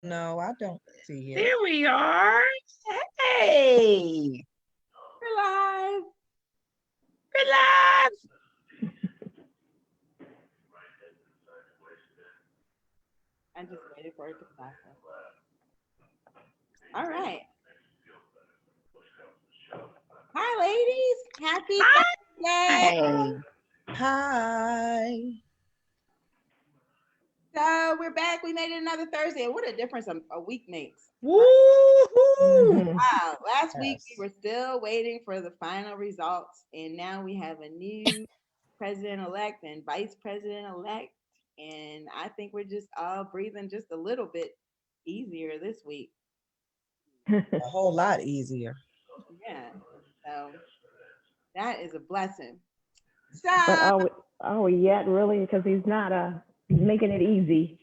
No, I don't see it. There we are. Hey, We're live. we're live. I just waited for it to process. All right. Hi, ladies. Happy Thursday. Hey. Hi. So we're back. We made it another Thursday. What a difference a week makes. Woo-hoo. Wow. Last week Yes. we were still waiting for the final results, and now we have a new president-elect and vice president-elect. And I think we're just all breathing just a little bit easier this week. A whole lot easier. Yeah. So that is a blessing. But So are we yet really? Because he's making it easy.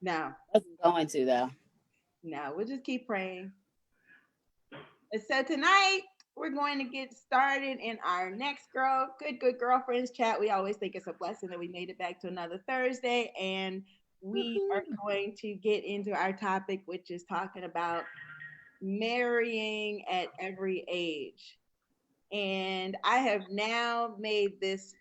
no, Wasn't going to though. no, we'll just keep praying. And so tonight we're going to get started in our next good girlfriends chat. We always think it's a blessing that we made it back to another Thursday, and we are going to get into our topic, which is talking about marrying at every age. And I have now made this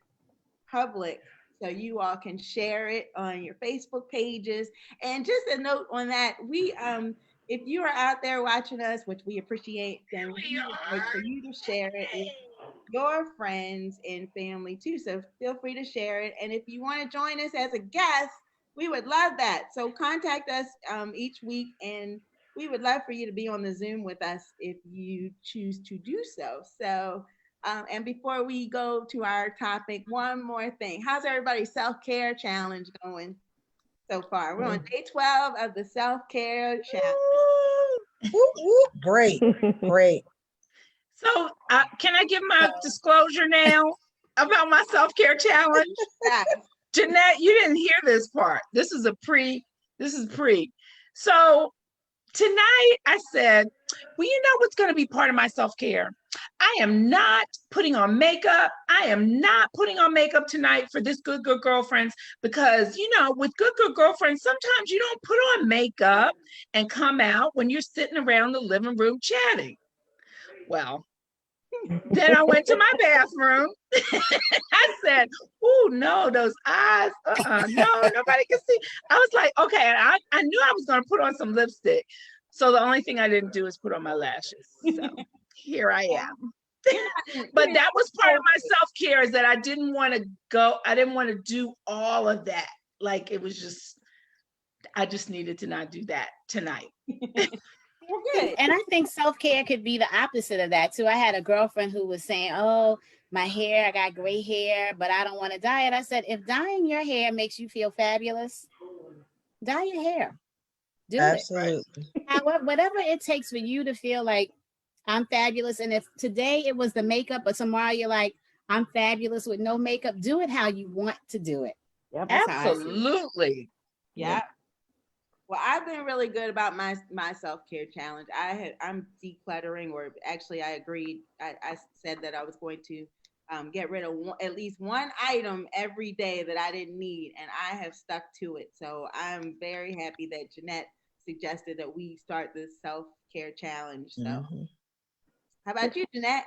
public so you all can share it on your Facebook pages. And just a note on that, we if you are out there watching us, which we appreciate, then we would like for you to share it with your friends and family too. So feel free to share it. And if you want to join us as a guest, we would love that. So contact us each week, and we would love for you to be on the Zoom with us if you choose to do so. So, and before we go to our topic, one more thing. How's everybody's self-care challenge going so far? We're on day 12 of the self-care challenge. Woo, woo. Great. Great. So, can I give my disclosure now about my self-care challenge? Yes. Jeanette, you didn't hear this part. This is pre. So tonight I said, well, you know what's going to be part of my self-care? I am not putting on makeup. I am not putting on makeup tonight for this Good Girlfriends, because, you know, with Good Girlfriends, sometimes you don't put on makeup and come out when you're sitting around the living room chatting. Well, then I went to my bathroom. I said, oh, no, those eyes, no, nobody can see. I was like, okay, I knew I was going to put on some lipstick. So the only thing I didn't do is put on my lashes. So here I am. But that was part of my self-care, is that I didn't want to do all of that. Like, it was just, I just needed to not do that tonight. Good. And I think self-care could be the opposite of that too. I had a girlfriend who was saying, oh, my hair, I got gray hair, but I don't want to dye it. I said, if dyeing your hair makes you feel fabulous, dye your hair. Do Absolutely. it. However, whatever it takes for you to feel like I'm fabulous. And if today it was the makeup, but tomorrow you're like, I'm fabulous with no makeup, do it how you want to do it. Yep. That's how I see it. Absolutely. Yeah. Well, I've been really good about my self-care challenge. I'm decluttering, or actually I agreed. I said that I was going to get rid of at least one item every day that I didn't need, and I have stuck to it. So I'm very happy that Jeanette suggested that we start this self-care challenge. So how about you, Jeanette?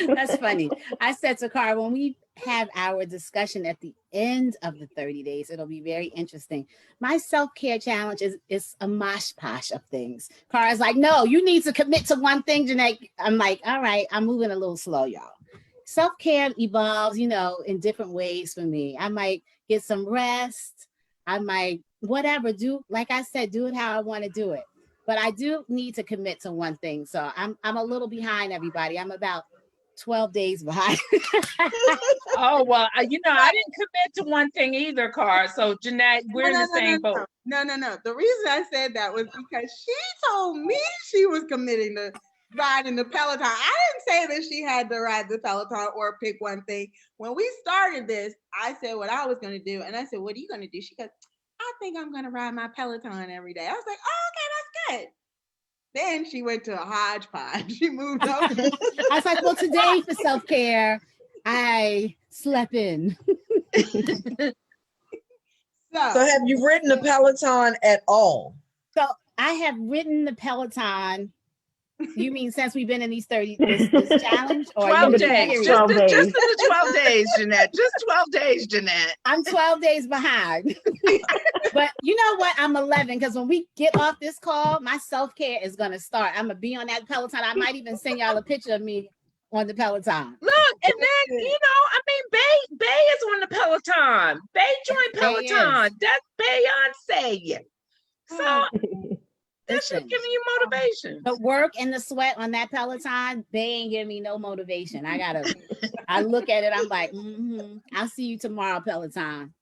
That's funny. I said to Carr, when we have our discussion at the end of the 30 days, it'll be very interesting. My self-care challenge is a mosh posh of things. Carr is like, no, you need to commit to one thing, Jeanette. I'm like, all right, I'm moving a little slow, y'all. Self-care evolves, in different ways for me. I might get some rest. I might, whatever, like I said, do it how I want to do it. But I do need to commit to one thing. So I'm a little behind everybody. I'm about 12 days behind. Oh, well, I didn't commit to one thing either, Carr. So, Jeanette, we're in the same boat. No. The reason I said that was because she told me she was committing to riding the Peloton. I didn't say that she had to ride the Peloton or pick one thing. When we started this, I said what I was going to do. And I said, what are you going to do? She goes, I think I'm going to ride my Peloton every day. I was like, oh, okay, that's good. Then she went to a hodgepodge. She moved over. I was like, well, today for self-care, I slept in. So have you ridden the Peloton at all? So I have ridden the Peloton. You mean since we've been in these this challenge, or 12 you days. mean Just, period? 12 the, days. just in the 12 days, Jeanette. Just 12 days, Jeanette. I'm 12 days behind. But you know what? I'm 11 because when we get off this call, my self-care is going to start. I'm going to be on that Peloton. I might even send y'all a picture of me on the Peloton. Look, and then, I mean, Bay is on the Peloton. Bay joined Bay Peloton. That's Beyonce. So that should Listen, give you motivation. the work and the sweat on that Peloton, they ain't giving me no motivation. I look at it, I'm like, I'll see you tomorrow, Peloton.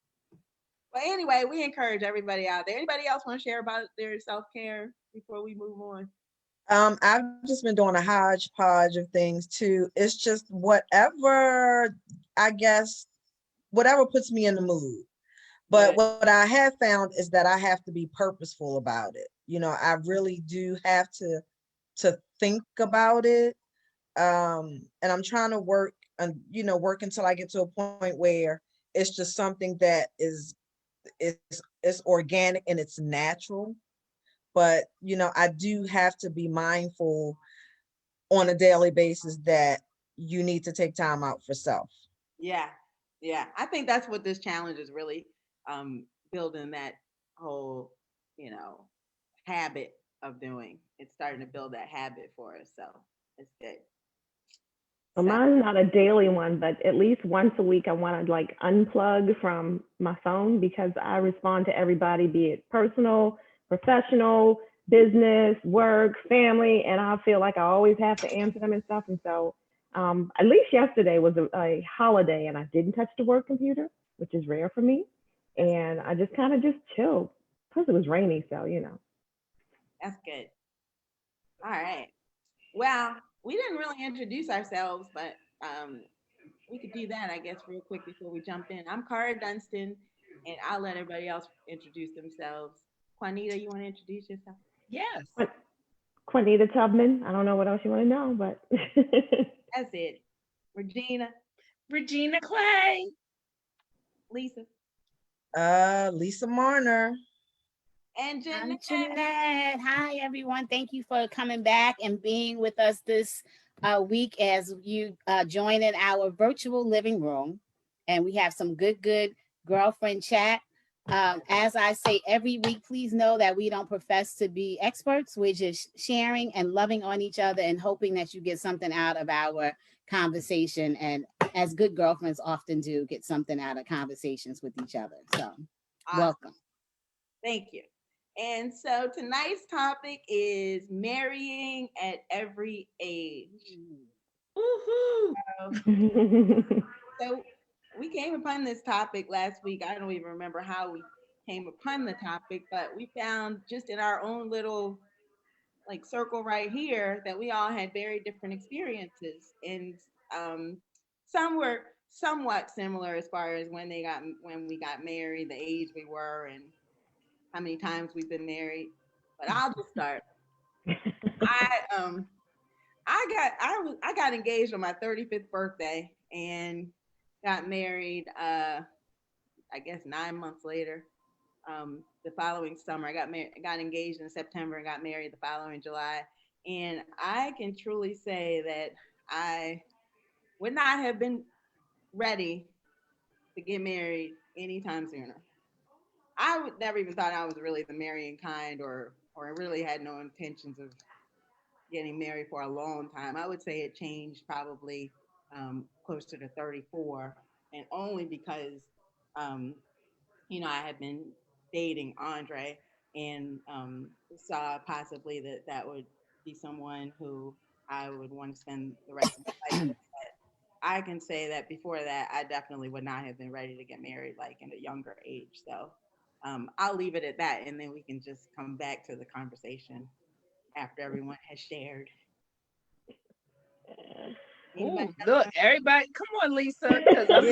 But anyway, we encourage everybody out there. Anybody else want to share about their self-care before we move on? I've just been doing a hodgepodge of things too. It's just whatever, I guess, whatever puts me in the mood. But what I have found is that I have to be purposeful about it. I really do have to think about it. And I'm trying to work until I get to a point where it's just something that is organic and it's natural. But, I do have to be mindful on a daily basis that you need to take time out for self. Yeah. I think that's what this challenge is really building, that whole, habit of doing. It's starting to build that habit for us. So it's good. Well, mine's not a daily one, but at least once a week, I want to unplug from my phone because I respond to everybody, be it personal, professional, business, work, family, and I feel like I always have to answer them and stuff. And so at least yesterday was a holiday and I didn't touch the work computer, which is rare for me. And I just kind of chilled. Plus it was rainy, so, That's good. All right. Well, we didn't really introduce ourselves, but we could do that, I guess, real quick before we jump in. I'm Cara Dunston, and I'll let everybody else introduce themselves. Juanita, you want to introduce yourself? Yes. Juanita Tubman. I don't know what else you want to know, but That's it. Regina Clay. Lisa. Lisa Marner. And I'm Jeanette. Jeanette. Hi, everyone. Thank you for coming back and being with us this week as you join in our virtual living room. And we have some good girlfriend chat. As I say every week, please know that we don't profess to be experts. We're just sharing and loving on each other and hoping that you get something out of our conversation. And as good girlfriends often do, get something out of conversations with each other. So welcome. Thank you. And so tonight's topic is marrying at every age. Woohoo! So we came upon this topic last week. I don't even remember how we came upon the topic, but we found just in our own little circle right here that we all had very different experiences, and some were somewhat similar as far as when we got married, the age we were, and how many times we've been married. But I'll just start. I got engaged on my 35th birthday and got married I guess 9 months later. The following summer, I got engaged in September and got married the following July. And I can truly say that I would not have been ready to get married anytime sooner. I would never even thought I was really the marrying kind, or really had no intentions of getting married for a long time. I would say it changed probably closer to 34, and only because I had been dating Andre and saw possibly that would be someone who I would want to spend the rest of my life with. But I can say that before that, I definitely would not have been ready to get married in a younger age. So I'll leave it at that, and then we can just come back to the conversation after everyone has shared. Ooh, look, everybody, come on, Lisa, because I'm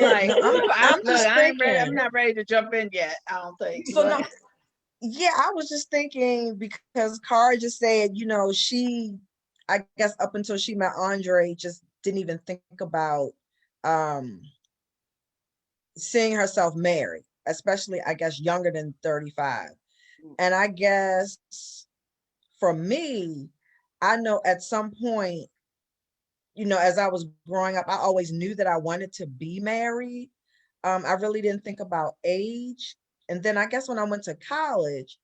I'm not ready to jump in yet. I don't think. So no, yeah, I was just thinking because Cara just said, she, I guess up until she met Andre, just didn't even think about seeing herself married. especially I guess younger than 35. And I guess for me, I know at some point, as I was growing up, I always knew that I wanted to be married. I really didn't think about age. And then I guess when I went to college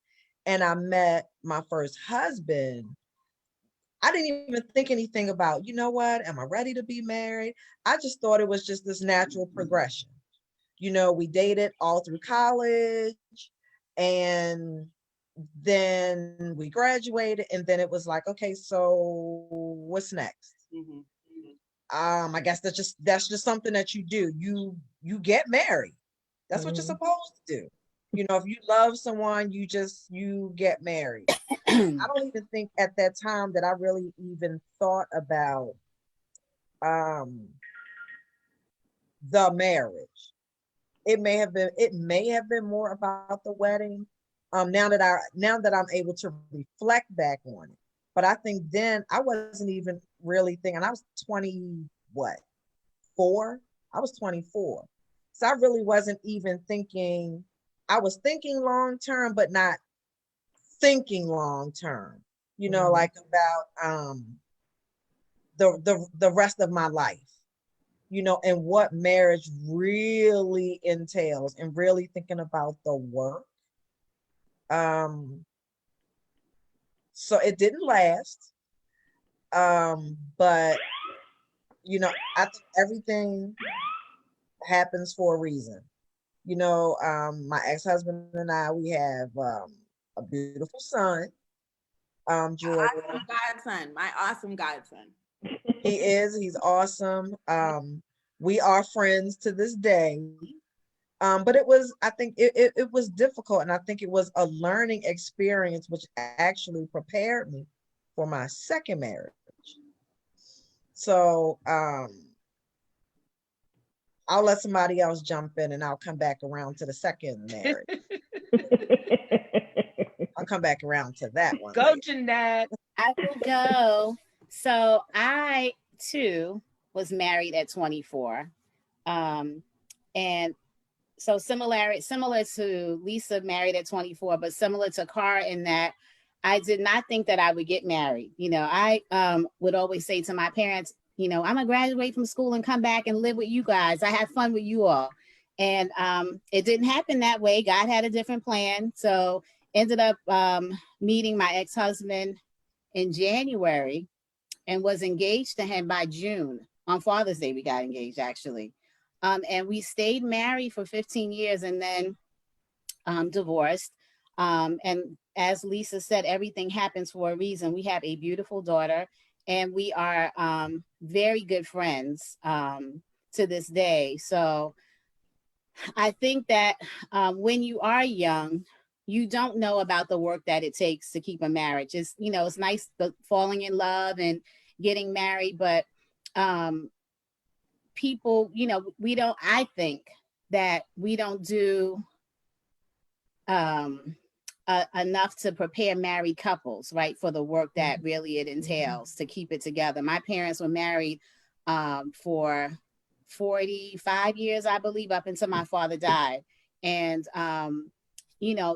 and I met my first husband, I didn't even think anything about, what, am I ready to be married? I just thought it was just this natural progression. We dated all through college, and then we graduated, and then it was like, okay, so what's next? I guess that's just something that you do. You get married. That's what you're supposed to do. If you love someone, you get married. I don't even think at that time that I really even thought about the marriage. It may have been more about the wedding. Now that I'm able to reflect back on it. But I think then I wasn't even really thinking. I was 4? I was 24. So I really wasn't even thinking. I was thinking long term, but not thinking long term, like about the rest of my life, and what marriage really entails, and really thinking about the work. So it didn't last. But I think everything happens for a reason. My ex-husband and I, we have a beautiful son, Jordan. Awesome godson, my awesome godson. He's awesome. We are friends to this day. But I think it was difficult, and I think it was a learning experience, which actually prepared me for my second marriage. So I'll let somebody else jump in, and I'll come back around to the second marriage. I'll come back around to that one. Go, Jeanette. I will go. So I too was married at 24. And so similar to Lisa, married at 24, but similar to Cara in that I did not think that I would get married. I would always say to my parents, I'm gonna graduate from school and come back and live with you guys. I had fun with you all. And it didn't happen that way. God had a different plan. So ended up meeting my ex-husband in January and was engaged to him by June. On Father's Day, we got engaged, actually. And we stayed married for 15 years and then divorced. And as Lisa said, everything happens for a reason. We have a beautiful daughter, and we are very good friends to this day. So I think that when you are young, you don't know about the work that it takes to keep a marriage. It's nice falling in love and getting married, but people, I think that we don't do enough to prepare married couples, right, for the work that really it entails to keep it together. My parents were married for 45 years, I believe, up until my father died. And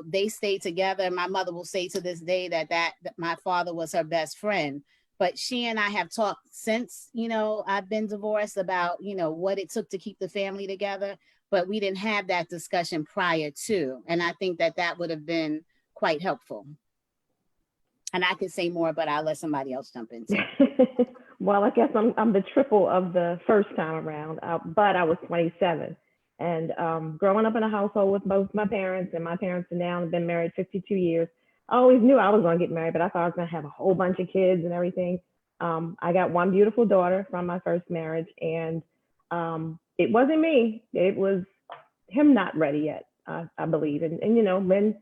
they stayed together. My mother will say to this day that my father was her best friend. But she and I have talked since, I've been divorced about, what it took to keep the family together. But we didn't have that discussion prior to. And I think that would have been quite helpful. And I could say more, but I'll let somebody else jump in. Well, I guess I'm the triple of the first time around, but I was 27. And growing up in a household with both my parents, and my parents are now have been married 52 years. I always knew I was going to get married, but I thought I was going to have a whole bunch of kids and everything. I got one beautiful daughter from my first marriage, and it wasn't me. It was him not ready yet, I believe. And men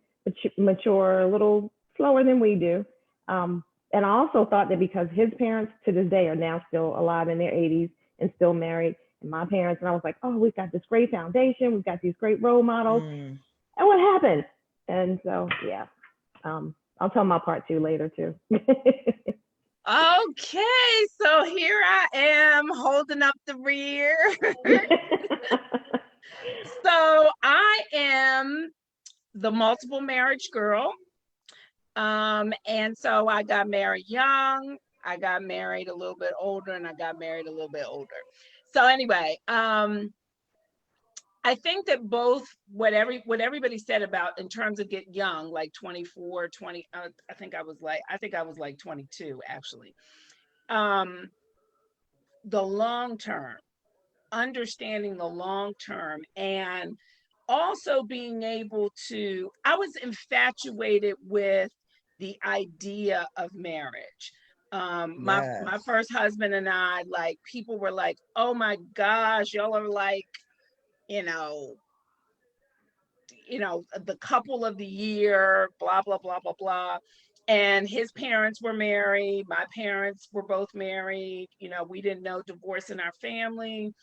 mature a little slower than we do. And I also thought that because his parents to this day are now still alive in their 80s and still married, and my parents, and I was like, oh, we've got this great foundation. We've got these great role models. And what happened? And so, yeah. I'll tell my part 2 later too. Okay, so here I am holding up the rear. So I am the multiple marriage girl. And so I got married young, I got married a little bit older, and I got married a little bit older. So anyway, I think that both what everybody said about in terms of get young, like 24, 20, I think I was like 22 actually. Um, the long term, understanding the long term, and also being able to, I was infatuated with the idea of marriage. My Yes. first husband and I, like, people were like, oh my gosh, y'all are like, you know, the couple of the year, blah, blah, blah, blah, blah. And his parents were married. My parents were both married. We didn't know divorce in our family.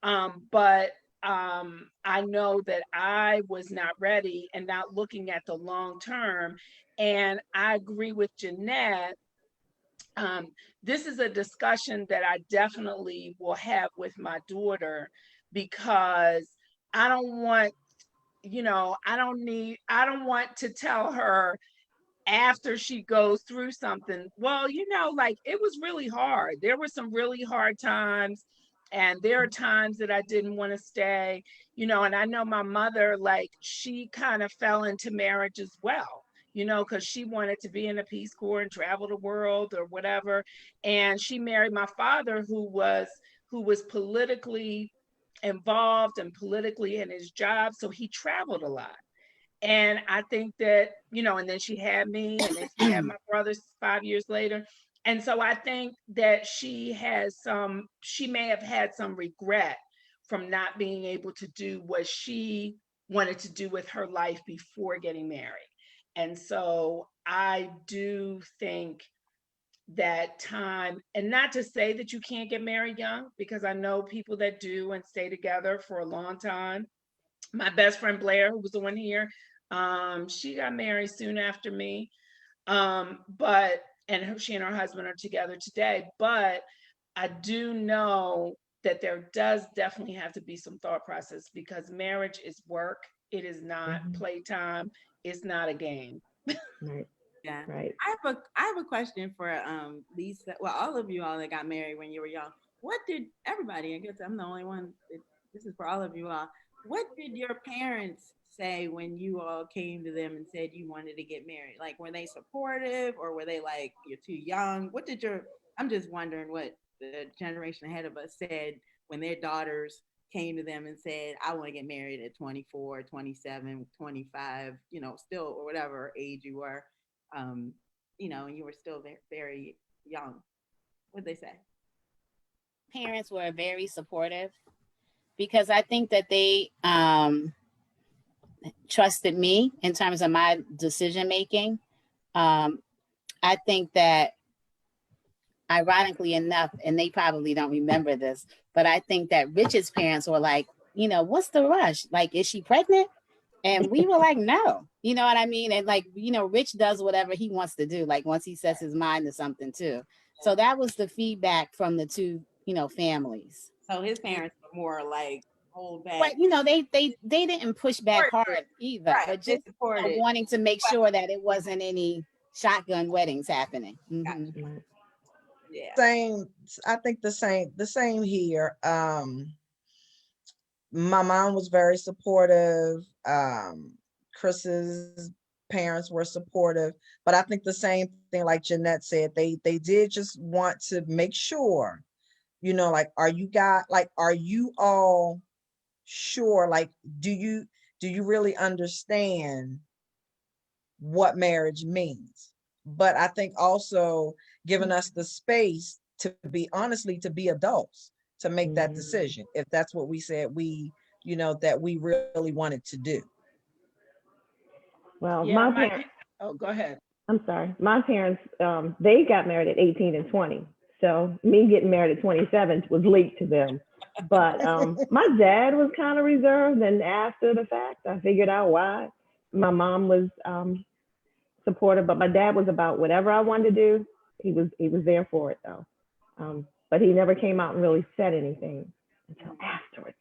But I know that I was not ready and not looking at the long term. And I agree with Jeanette. This is a discussion that I definitely will have with my daughter, because I don't want, I don't want to tell her after she goes through something, well, like, it was really hard. There were some really hard times, and there are times that I didn't want to stay, and I know my mother, like, she kind of fell into marriage as well, because she wanted to be in the Peace Corps and travel the world or whatever. And she married my father, who was politically involved and politically in his job. So he traveled a lot. And I think that, and then she had me, and then she had my brothers 5 years later. And so I think that she may have had some regret from not being able to do what she wanted to do with her life before getting married. And so I do think that time, and not to say that you can't get married young, because I know people that do and stay together for a long time. My best friend Blair, who was the one here, she got married soon after me. She and her husband are together today. But I do know that there does definitely have to be some thought process, because marriage is work. It is not playtime. It's not a game. Right. Yeah. Right. I have a question for Lisa. Well, all of you all that got married when you were young. What did everybody? I guess I'm the only one. This is for all of you all. What did your parents say when you all came to them and said you wanted to get married? Like, were they supportive, or were they like, you're too young? I'm just wondering what the generation ahead of us said when their daughters came to them and said, I want to get married at 24, 27, 25, still, or whatever age you were, and you were still very, very young. What'd they say? Parents were very supportive, because I think that they trusted me in terms of my decision making. I think that, ironically enough, and they probably don't remember this, but I think that Rich's parents were like, what's the rush? Like, is she pregnant? And we were like, no, you know what I mean? And like, Rich does whatever he wants to do, like once he sets his mind to something too. So that was the feedback from the two, families. So his parents were more like, hold back. But they didn't push back hard either, right, but just supported. wanting to make sure that it wasn't any shotgun weddings happening. Gotcha. Yeah. Same. I think the same here. My mom was very supportive. Chris's parents were supportive, but I think the same thing, like Jeanette said, they did just want to make sure, like, are you all sure? Like, do you really understand what marriage means? But I think also giving us the space to be adults, to make that decision, if that's what we said that we really wanted to do. Well, Yeah, oh, go ahead. I'm sorry. My parents, they got married at 18 and 20. So me getting married at 27 was late to them. But my dad was kind of reserved, and after the fact, I figured out why. My mom was supportive, but my dad was about whatever I wanted to do. He was there for it though. But he never came out and really said anything until afterwards.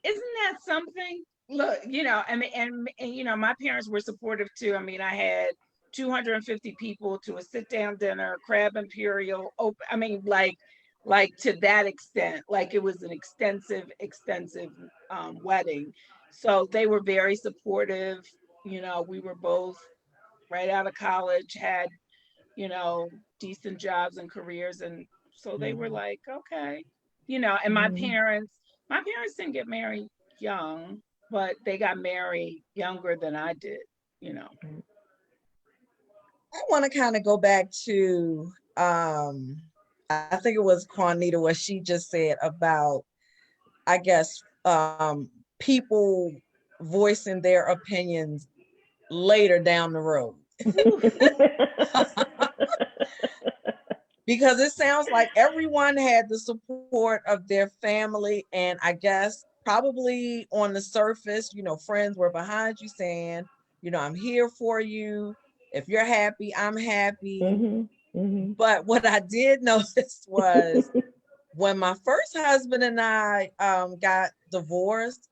Isn't that something? Look, you know, I mean, and you know, my parents were supportive too. I mean, I had 250 people to a sit-down dinner, crab imperial. I mean, like to that extent, like it was an extensive wedding. So they were very supportive. You know, we were both right out of college, had, you know, decent jobs and careers, and so they were like, okay, you know. And Mhm. my parents didn't get married young, but they got married younger than I did, you know. I want to kind of go back to I think it was Juanita what she just said about, I guess, people voicing their opinions later down the road. Because it sounds like everyone had the support of their family, and I guess probably on the surface, you know, friends were behind you saying, you know, I'm here for you. If you're happy, I'm happy. Mhm. Mhm. But what I did notice was when my first husband and I got divorced,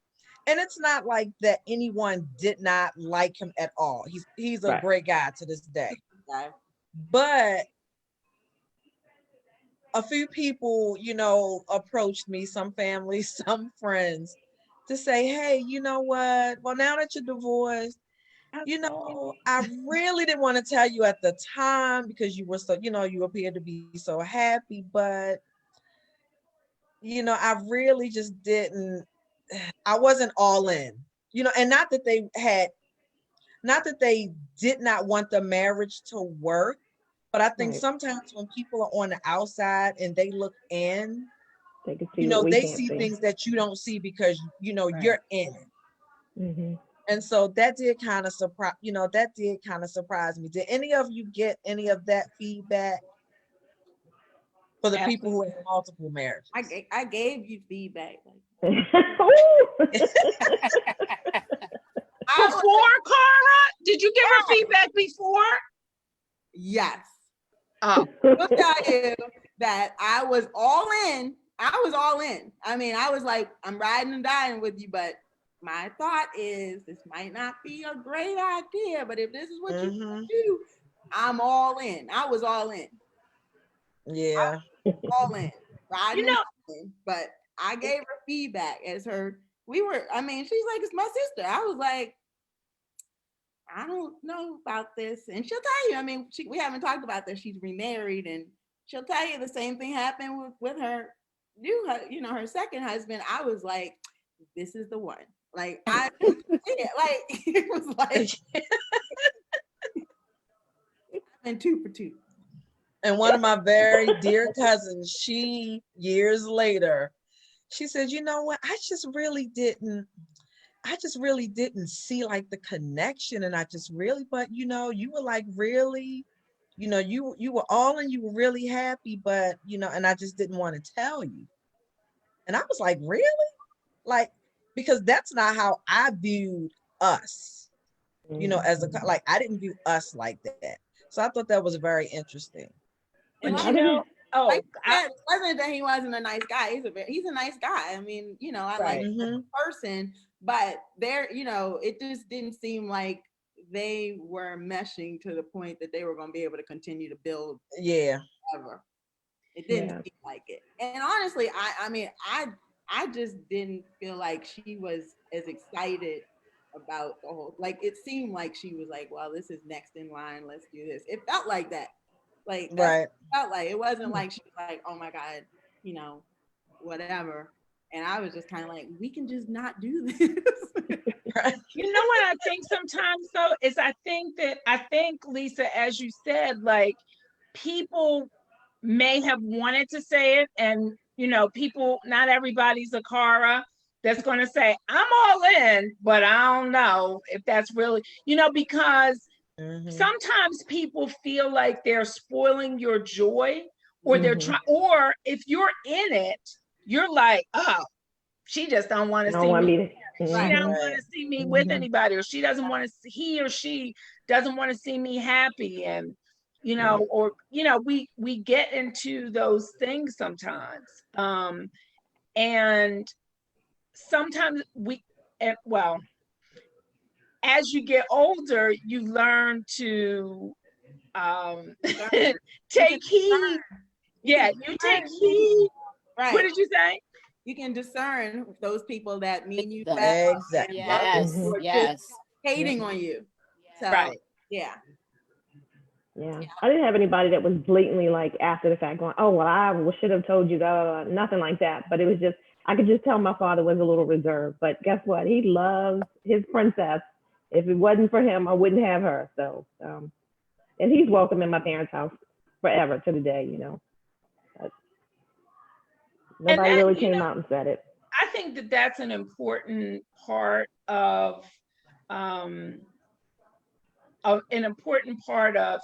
and it's not like that anyone did not like him at all. He's a Right. great guy to this day. Okay. But a few people, you know, approached me, some family, some friends, to say, hey, you know what? Well, now that you're divorced, you know, I really didn't want to tell you at the time because you were so, you know, you appeared to be so happy, but, you know, I really just didn't, I wasn't all in, you know, and not that they did not want the marriage to work, but I think Right. sometimes when people are on the outside and they look in, They can see you what know, we they can't see see. things that you don't see because, you know, Right. you're in it. Mhm. And so that did kind of surprise, you know, that did kind of surprise me. Did any of you get any of that feedback for the people who had multiple marriages? I gave you feedback. Ooh. I was, Before Cara, did you give her feedback before? yes. Oh, I'll tell you that I was all in. I was all in. I mean, I was like, I'm riding and dying with you, but my thought is this might not be a great idea, but if this is what you Mm-hmm. do, I'm all in. I was all in. Yeah. All in. you Riding and know, dying. But I gave her feedback as her, we were, I mean, she's like, it's my sister. I was like, I don't know about this. And she'll tell you, I mean, we haven't talked about this. She's remarried and she'll tell you the same thing happened with her you know, her second husband. I was like, this is the one. Like I like it was like and 2 for 2. And one of my very dear cousins, she years later, she said, you know what? I just really didn't see like the connection. And I just really, but you know, you were like really, you know, you were all and you were really happy, but you know, and I just didn't want to tell you. And I was like, really? Like, because that's not how I viewed us, you know, as a, like, I didn't view us like that. So I thought that was very interesting. And but like, you know, like oh, you said, it wasn't that he wasn't a nice guy. He's a nice guy. I mean, you know, I like right. Mm-hmm. the person, but there, you know, it just didn't seem like they were meshing to the point that they were going to be able to continue to build Yeah. ever. It didn't Yeah. seem like it. And honestly, I mean, I just didn't feel like she was as excited about the whole, like it seemed like she was like, well, this is next in line, let's do this. It felt like that. Like that's what Right. it felt like. It wasn't like she was like, oh my God, you know, whatever. And I was just kind of like, we can just not do this. Right. You know what I think sometimes though is I think Lisa, as you said, like people may have wanted to say it, and you know, people, not everybody's a Cara that's going to say I'm all in, but I don't know if that's really, you know, because Mm-hmm. sometimes people feel like they're spoiling your joy, or they're Mhm. trying, or if you're in it, you're like, oh, she just don't want I to don't see want me. me to. She Right. don't Mhm. want to see me with Mhm. anybody, or she doesn't want to. He or she doesn't want to see me happy, and you know, Right. or you know, we get into those things sometimes, and sometimes well, as you get older, you learn to take heed. Yeah, you take heed. Right. What did you say? You can discern those people that mean you well Exactly. and love you, Mhm. or just Yes. hating on you. So Right. yeah. Yeah. I didn't have anybody that was blatantly like after the fact going, oh, well, I should have told you that. Nothing like that. But it was just, I could just tell my father was a little reserved. But guess what? He loves his princess. If it wasn't for him, I wouldn't have her. So, and he's welcome in my parents' house forever to the day, you know. But nobody that, really you came know, out and said it. I think that that's an important part of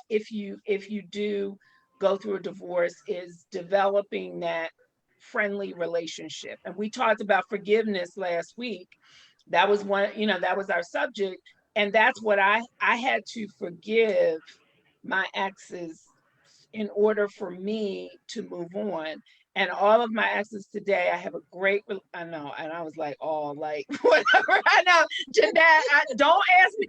if you do go through a divorce, is developing that friendly relationship. And we talked about forgiveness last week. That was one, that was our subject. And that's what I had to forgive my exes in order for me to move on. And all of my exes today, I have a great, I know, and I was like, oh, like, whatever. I know, Jeanette, don't ask me,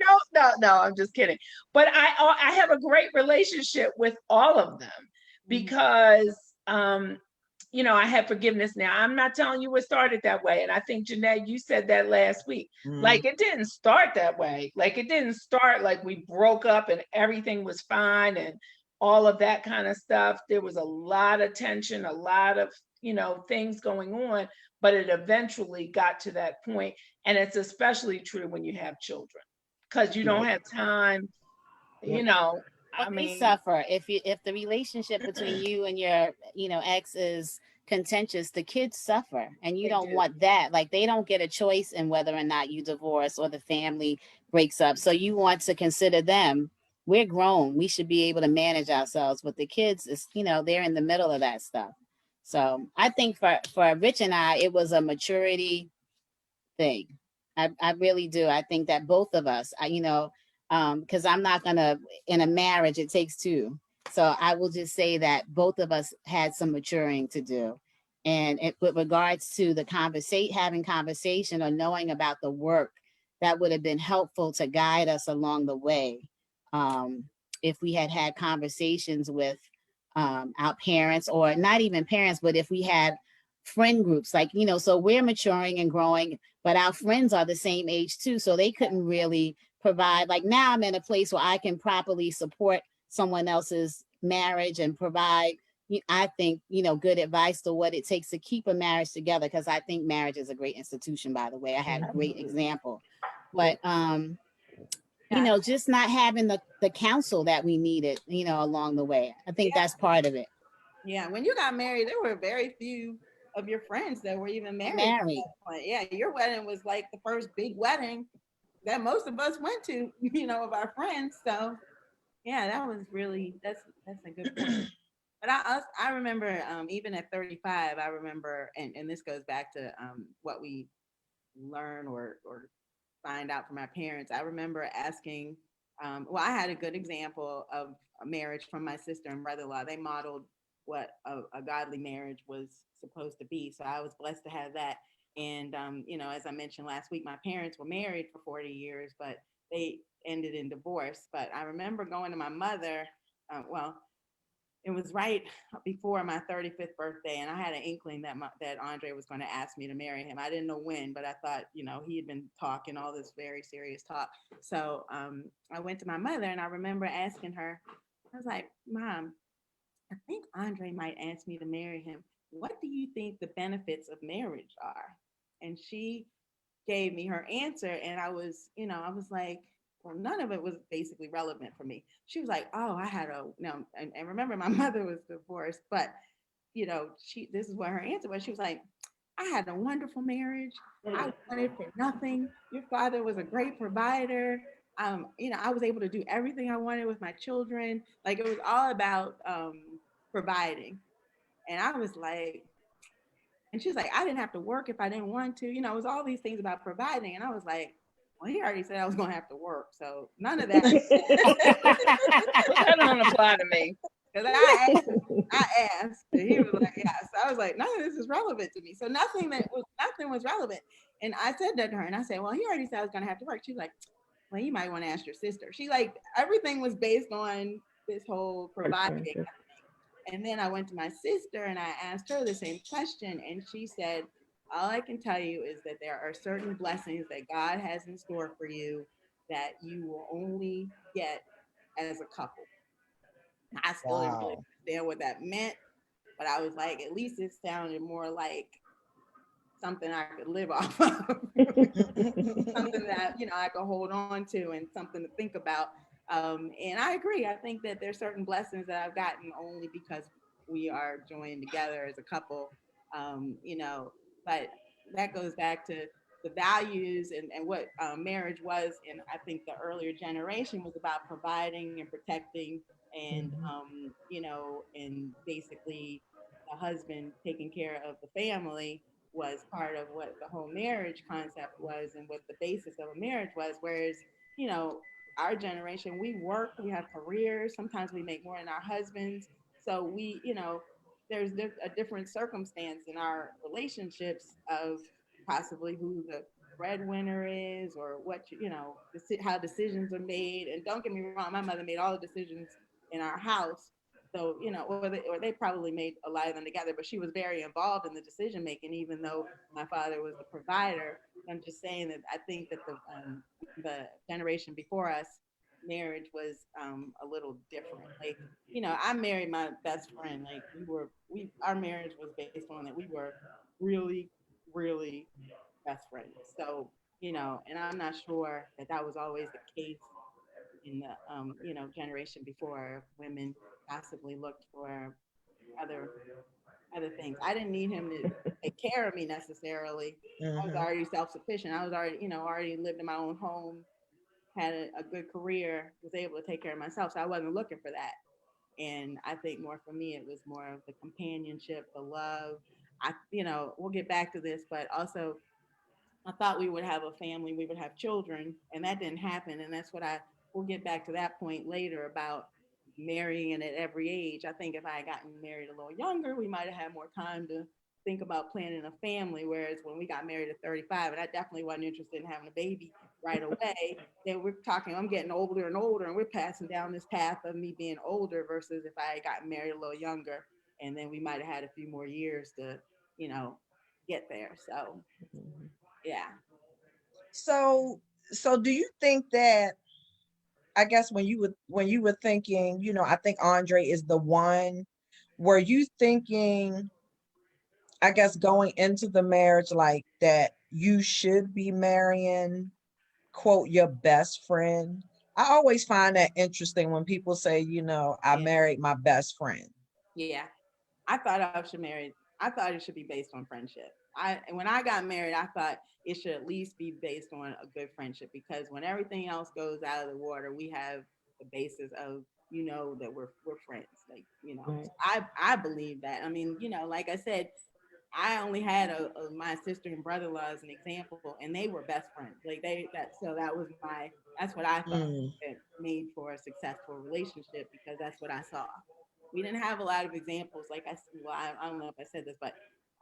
no, I'm just kidding. But I have a great relationship with all of them because, I have forgiveness now. I'm not telling you it started that way. And I think, Jeanette, you said that last week. Like, it didn't start that way. Like, it didn't start like we broke up and everything was fine and all of that kind of stuff. There was a lot of tension, a lot of, things going on, but it eventually got to that point. And it's especially true when you have children, because you don't have time, I They mean, suffer if the relationship between you and your ex is contentious. The kids suffer, and you don't want that. Like, they don't get a choice in whether or not you divorce or the family breaks up. So you want to consider them. We're grown. We should be able to manage ourselves. But the kids is, they're in the middle of that stuff. So I think for Rich and I, it was a maturity thing. I really do. I think that both of us, because I'm not gonna, in a marriage, it takes two. So I will just say that both of us had some maturing to do. And with regards to the having conversation or knowing about the work, that would have been helpful to guide us along the way. If we had conversations with our parents, or not even parents, but if we had friend groups, like, so we're maturing and growing, but our friends are the same age too. So they couldn't really provide, like, now I'm in a place where I can properly support someone else's marriage and provide, I think, good advice to what it takes to keep a marriage together. Cause I think marriage is a great institution, by the way. I had a great example, but, just not having the counsel that we needed, along the way. I think that's part of it. Yeah. When you got married, there were very few of your friends that were even married. Yeah. Your wedding was like the first big wedding that most of us went to, of our friends. So yeah, that was really, that's a good point. But I remember, even at 35, I remember, and this goes back to what we learn or find out from our parents. I remember asking, I had a good example of a marriage from my sister and brother-in-law. They modeled what a godly marriage was supposed to be. So I was blessed to have that. And, as I mentioned last week, my parents were married for 40 years, but they ended in divorce. But I remember going to my mother, it was right before my 35th birthday, and I had an inkling that Andre was going to ask me to marry him. I didn't know when, but I thought, he had been talking all this very serious talk. So I went to my mother, and I remember asking her, I was like, Mom, I think Andre might ask me to marry him. What do you think the benefits of marriage are? And she gave me her answer, and I was like, well, none of it was basically relevant for me. She was like, oh, I had and remember, my mother was divorced, but this is what her answer was. She was like, I had a wonderful marriage. I wanted for nothing. Your father was a great provider. I was able to do everything I wanted with my children. Like, it was all about providing. And I was like, and she was like, I didn't have to work if I didn't want to. It was all these things about providing. And I was like, well, he already said I was going to have to work. So none of that. That don't apply to me. Because I asked, and he was like, yeah. So I was like, none of this is relevant to me. So nothing was relevant. And I said that to her, and I said, well, he already said I was gonna have to work. She's like, well, you might want to ask your sister. She like, everything was based on this whole providing. And then I went to my sister and I asked her the same question, and she said, all I can tell you is that there are certain blessings that God has in store for you that you will only get as a couple. I still didn't really Wow. understand what that meant, but I was like, at least it sounded more like something I could live off of, something that, you know, I could hold on to and something to think about. And I agree. I think that there's certain blessings that I've gotten only because we are joined together as a couple, you know, but that goes back to the values and what marriage was. And I think the earlier generation was about providing and protecting and, you know, and basically the husband taking care of the family was part of what the whole marriage concept was and what the basis of a marriage was. Whereas, you know, our generation, we work, we have careers, sometimes we make more than our husbands. So we, you know, there's a different circumstance in our relationships of possibly who the breadwinner is or what, you know, how decisions are made. And don't get me wrong, my mother made all the decisions in our house. So, you know, or they probably made a lot of them together, but she was very involved in the decision making, even though my father was the provider. I'm just saying that I think that the generation before us, marriage was a little different. Like, you know, I married my best friend. Like our marriage was based on that we were really, really best friends. So, you know, and I'm not sure that that was always the case in the you know, generation before. Women possibly looked for other things. I didn't need him to take care of me necessarily. I was already self-sufficient. I was already, you know, already lived in my own home, had a good career, was able to take care of myself. So I wasn't looking for that. And I think more for me, it was more of the companionship, the love. You know, we'll get back to this, but also I thought we would have a family, we would have children, and that didn't happen. And that's what we'll get back to that point later about marrying at every age. I think if I had gotten married a little younger, we might have had more time to think about planning a family. Whereas when we got married at 35, and I definitely wasn't interested in having a baby right away, then we're talking, I'm getting older and older, and we're passing down this path of me being older versus if I had gotten married a little younger, and then we might have had a few more years to, you know, get there. So yeah. So do you think that, I guess when you were thinking, you know, I think Andre is the one, were you thinking, I guess, going into the marriage like that you should be marrying, quote, your best friend? I always find that interesting when people say, you know, I Yeah. married my best friend. Yeah. I thought I thought it should be based on friendship. When I got married, I thought it should at least be based on a good friendship, because when everything else goes out of the water, we have the basis of, you know, that we're friends. Like, you know, Right. so I believe that. I mean, you know, like I said, I only had my sister and brother-in-law as an example, and they were best friends. Like that was that's what I thought Mm, that made for a successful relationship, because that's what I saw. We didn't have a lot of examples. Like I don't know if I said this, but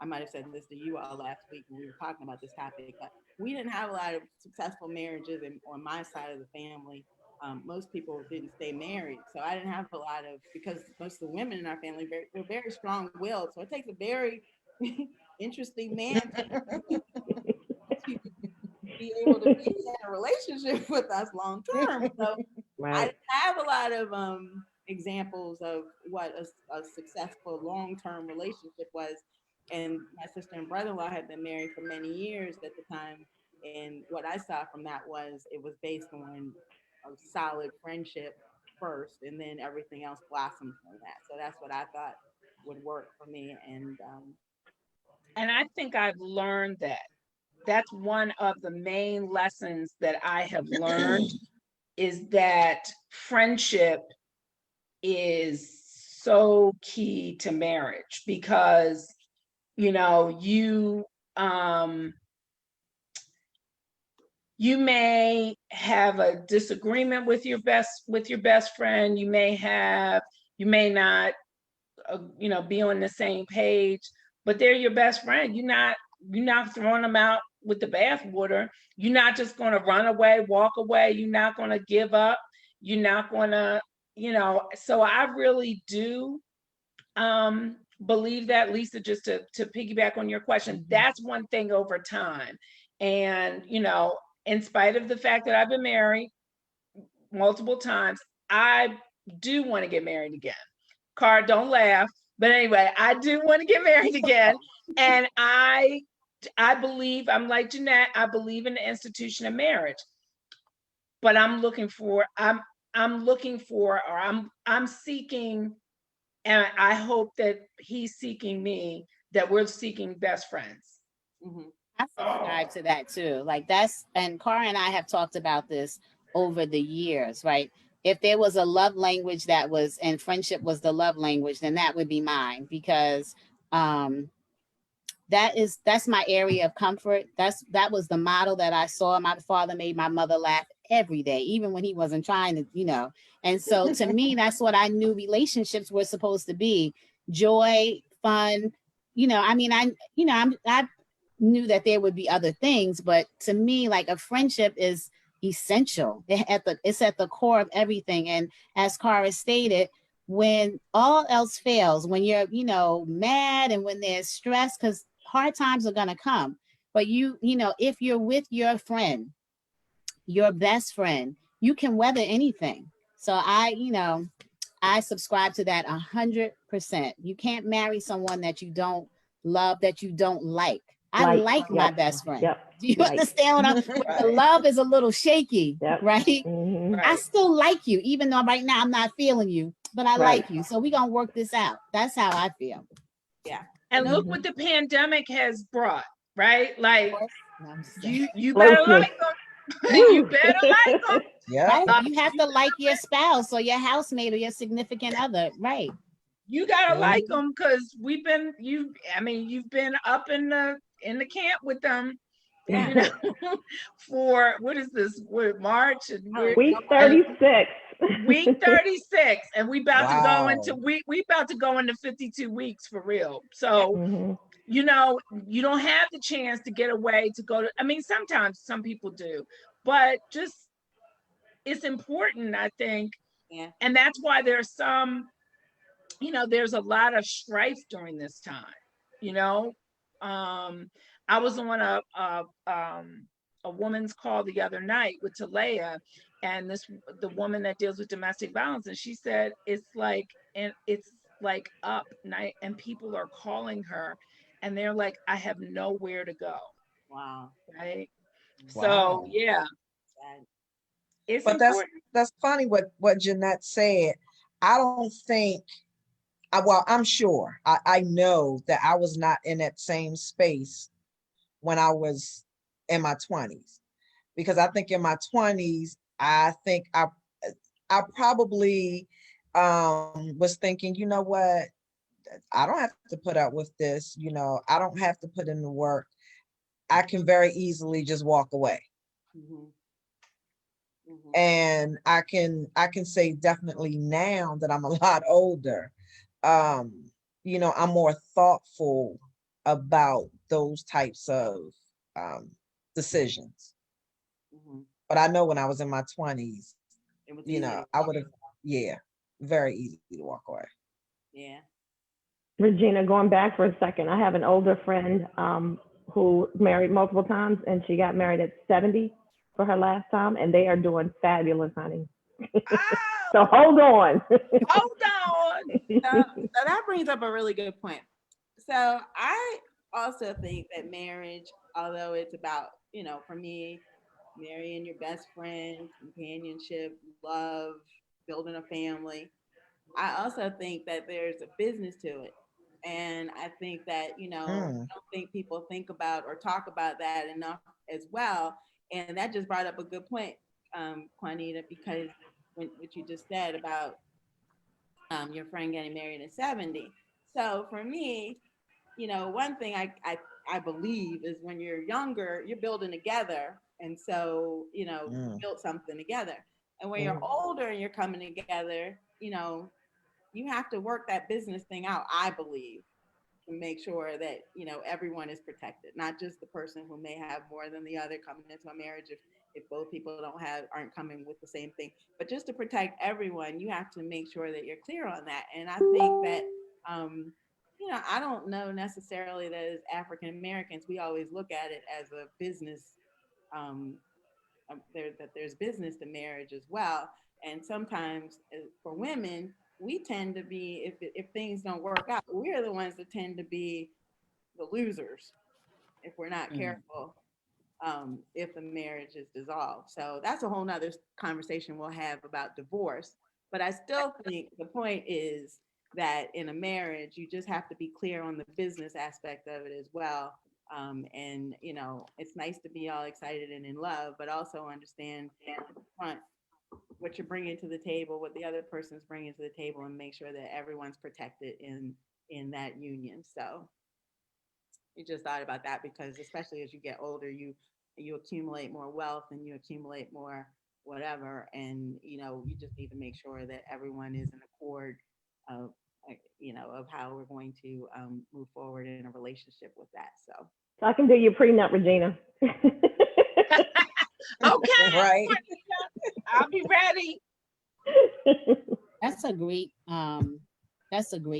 I might have said this to you all last week when we were talking about this topic. But we didn't have a lot of successful marriages on my side of the family. Most people didn't stay married, so I didn't have a lot of, because most of the women in our family were very strong-willed. So it takes a very interesting man to be able to be in a relationship with us long term. So I Right. have a lot of examples of what a successful long-term relationship was. And my sister and brother-in-law had been married for many years at the time. And what I saw from that was it was based on a solid friendship first, and then everything else blossomed from that. So that's what I thought would work for me. And I think I've learned that. That's one of the main lessons that I have learned, is that friendship is so key to marriage, because, you know, you may have a disagreement with your best friend. You may not you know, be on the same page, but they're your best friend. You're not throwing them out with the bathwater. You're not just going to run away, walk away. You're not going to give up. You're not going to, so I really do believe that, Lisa, just to piggyback on your question, that's one thing over time. And, in spite of the fact that I've been married multiple times, I do want to get married again. Car, don't laugh. But anyway, I do want to get married again. And I believe, I'm like Jeanette, I believe in the institution of marriage. But I'm seeking, and I hope that he's seeking me, that we're seeking best friends. I subscribe to that too. Like and Cara and I have talked about this over the years, right? If there was a love language and friendship was the love language, then that would be mine, because that's my area of comfort. That was the model that I saw. My father made my mother laugh every day, even when he wasn't trying to, And so to me, that's what I knew relationships were supposed to be: joy, fun. I knew that there would be other things, but to me, like, a friendship is essential. It's at the core of everything. And as Cara stated, when all else fails, when you're, mad, and when there's stress, because hard times are going to come, but if you're with your friend, your best friend, you can weather anything. So I subscribe to that 100%. You can't marry someone that you don't love, that you don't like. I like my best friend. Yep. Do you understand what the love is a little shaky, right? Mm-hmm. I still like you, even though right now I'm not feeling you, but I like you. So we're going to work this out. That's how I feel. Yeah. And look what the pandemic has brought, right? Like, you Closeness. better like them. You better like them. Yeah. Right? You have to like your spouse or your housemate or your significant other, right? You gotta like them, because you've been up in the camp with them, for what is this? We're March, and we're week 36. Week 36, and we about to go Wow. into we about to go into 52 weeks for real. So you don't have the chance to get away, to go to. Sometimes some people do, but just, it's important, I think. Yeah. And that's why there's there's a lot of strife during this time. I was on a woman's call the other night with Talea, and the woman that deals with domestic violence, and she said it's like up night, and people are calling her, and they're like, I have nowhere to go. Wow. Right. Wow. So yeah. It's but important. that's funny what Jeanette said. I don't think, well, I'm sure, I know that I was not in that same space when I was in my 20s, because I think in my 20s, I think I probably was thinking, you know what, I don't have to put up with this, I don't have to put in the work. I can very easily just walk away. And I can say definitely now that I'm a lot older, I'm more thoughtful about those types of decisions. But I know when I was in my 20s, I would have, very easy to walk away. Yeah. Regina, going back for a second, I have an older friend who married multiple times, and she got married at 70 for her last time, and they are doing fabulous, honey. So hold on. Hold on. So that brings up a really good point. So I also think that marriage, although it's about, for me, marrying your best friend, companionship, love, building a family, I also think that there's a business to it. And I think that, I don't think people think about or talk about that enough as well. And that just brought up a good point, Juanita, because what you just said about your friend getting married at 70. So for me, one thing I believe is when you're younger, you're building together. And so, you build something together. And when you're older and you're coming together, you have to work that business thing out, I believe. to make sure that, everyone is protected, not just the person who may have more than the other coming into a marriage if both people aren't coming with the same thing, but just to protect everyone, you have to make sure that you're clear on that. And I think that, I don't know necessarily that as African Americans, we always look at it as a business, that there's business to marriage as well. And sometimes for women, we tend to be, if things don't work out, we're the ones that tend to be the losers if we're not careful, if the marriage is dissolved. So that's a whole nother conversation we'll have about divorce. But I still think the point is that in a marriage, you just have to be clear on the business aspect of it as well. And, it's nice to be all excited and in love, but also understand front what you're bringing to the table, what the other person's bringing to the table, and make sure that everyone's protected in that union. So you just thought about that because especially as you get older, you accumulate more wealth and you accumulate more whatever, and you just need to make sure that everyone is in accord of of how we're going to move forward in a relationship with that. So I can do your prenup, Regina. Okay, Right. I'll be ready. That's a great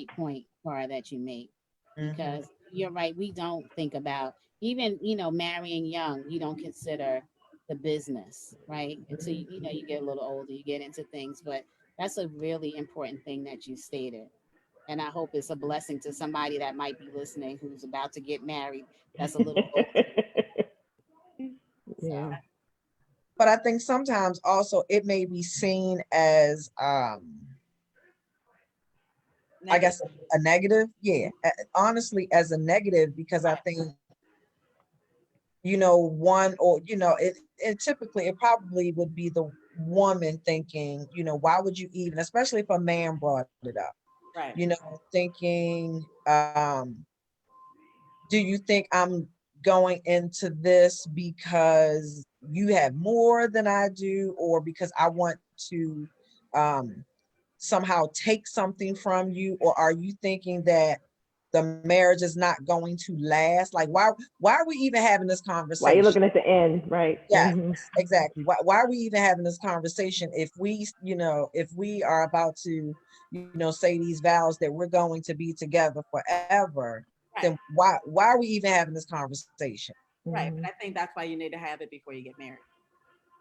point, Cara, that you make, because you're right. We don't think about even, marrying young, you don't consider the business, right? Until you get a little older, you get into things, but that's a really important thing that you stated. And I hope it's a blessing to somebody that might be listening who's about to get married. That's a little older. Yeah. But I think sometimes also it may be seen as, I guess, a negative. Yeah, honestly, as a negative, because I think, one or, it typically, it probably would be the woman thinking, why would you even, especially if a man brought it up, right. Thinking, do you think I'm going into this because you have more than I do, or because I want to somehow take something from you? Or are you thinking that the marriage is not going to last? Like, why are we even having this conversation? Why are you looking at the end, right? Yeah, exactly. Why are we even having this conversation if we, if we are about to, say these vows that we're going to be together forever, then why are we even having this conversation? Right, but I think that's why you need to have it before you get married.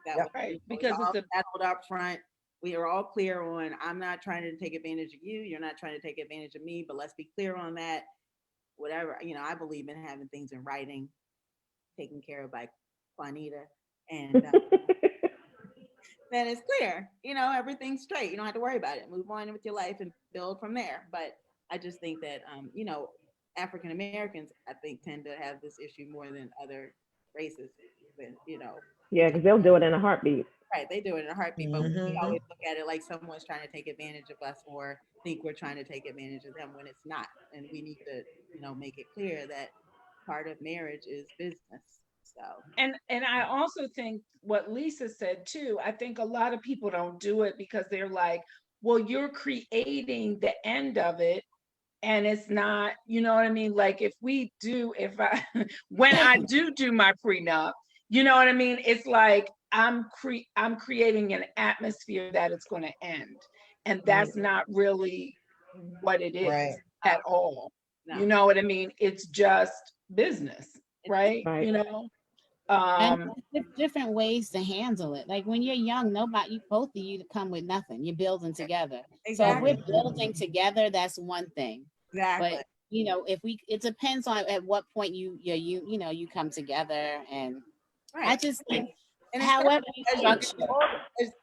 That Right, because it's settled up front. We are all clear on, I'm not trying to take advantage of you. You're not trying to take advantage of me, but let's be clear on that. Whatever, I believe in having things in writing, taken care of by Juanita. And then it's clear, everything's straight. You don't have to worry about it. Move on with your life and build from there. But I just think that, African Americans, I think, tend to have this issue more than other races. Yeah, because they'll do it in a heartbeat. Right, they do it in a heartbeat, but we always look at it like someone's trying to take advantage of us or think we're trying to take advantage of them when it's not. And we need to, make it clear that part of marriage is business. So and I also think what Lisa said too, I think a lot of people don't do it because they're like, well, you're creating the end of it. And it's not, you know what I mean? Like when I do my prenup, you know what I mean? It's like I'm creating an atmosphere that it's going to end. And that's not really what it is at all. No. You know what I mean? It's just business, right? And different ways to handle it. Like when you're young, both of you come with nothing. You're building together. Exactly. So if we're building together, that's one thing. Exactly. But it depends on at what point you come together. And I just think, and however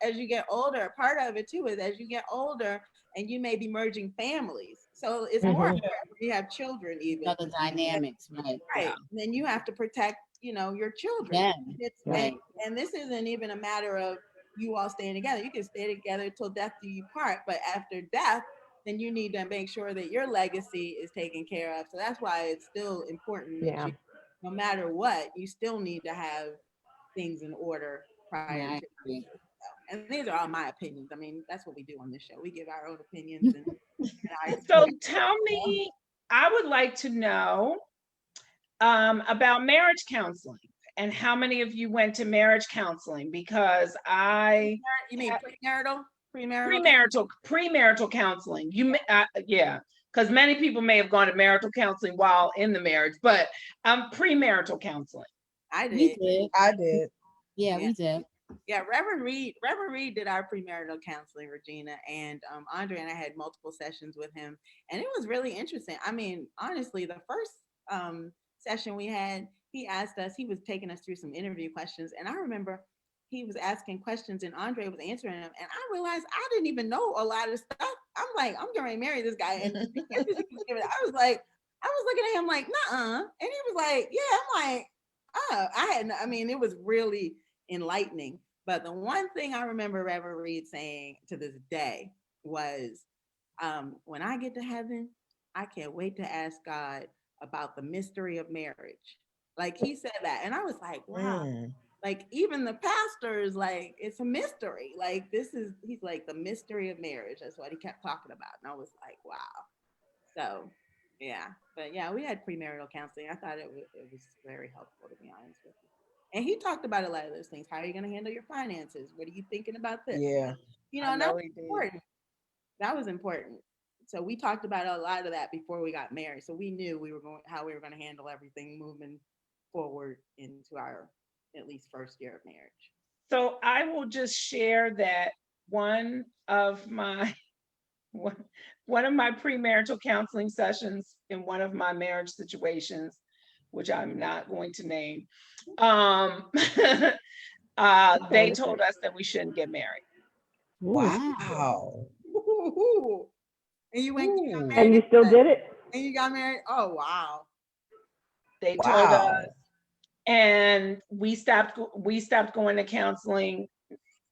as you get older, part of it too is as you get older and you may be merging families. So it's more when you have children, even other dynamics, right? Right. Then you have to protect, your children. Yeah. And this isn't even a matter of you all staying together. You can stay together till death do you part, but after death, then you need to make sure that your legacy is taken care of. So that's why it's still important that no matter what, you still need to have things in order prior to. And these are all my opinions. I mean, that's what we do on this show. We give our own opinions. So tell me, I would like to know about marriage counseling and how many of you went to marriage counseling, because You mean premarital? premarital counseling. Yeah, because many people may have gone to marital counseling while in the marriage, but premarital counseling. I We did. did. I did. Yeah, Yeah. we did. Yeah, Reverend Reed did our premarital counseling, Regina, and Andre and I had multiple sessions with him, and it was really interesting. I mean, honestly, the first session we had, he asked us, he was taking us through some interview questions, and I remember he was asking questions and Andre was answering them, and I realized I didn't even know a lot of stuff. I'm like, I'm going to marry this guy, and the answers he was giving, I was looking at him like, nuh-uh, and he was like, yeah. I'm like, oh, I mean, it was really enlightening. But the one thing I remember Reverend Reed saying to this day was, when I get to heaven, I can't wait to ask God about the mystery of marriage. Like he said that. And I was like, wow. Mm. Like even the pastors, like it's a mystery. Like he's like the mystery of marriage. That's what he kept talking about. And I was like, wow. So yeah. But yeah, we had premarital counseling. I thought it was very helpful, to be honest with you. And he talked about a lot of those things. How are you going to handle your finances? What are you thinking about this? Yeah. You I know, and know that's he did. important. That was important. So we talked about a lot of that before we got married. So we knew how we were going to handle everything moving forward into our at least first year of marriage. So I will just share that one of my premarital counseling sessions in one of my marriage situations, which I'm not going to name, they told us that we shouldn't get married. Wow. Ooh. And you went, you got Ooh. married, And you still did it? and you got married. Oh wow! They told Wow. us, and we stopped going to counseling.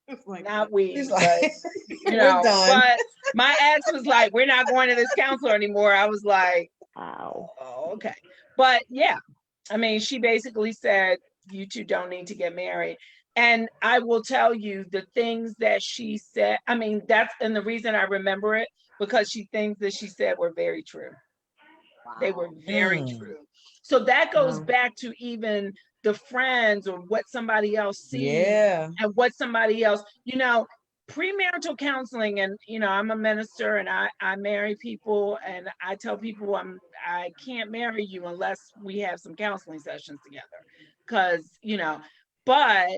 It's like Not we, He's but like, you we're know, done. but my ex was like, we're not going to this counselor anymore. I was like, Wow. oh, okay. But yeah, I mean, she basically said, you two don't need to get married. And I will tell you the things that she said. I mean, and the reason I remember it, because things that she said were very true. wow. They were very Mm. true. So that goes Wow. back to even the friends or what somebody else sees Yeah. and what somebody else, premarital counseling. And, I'm a minister and I marry people, and I tell people I can't marry you unless we have some counseling sessions together. Cause, but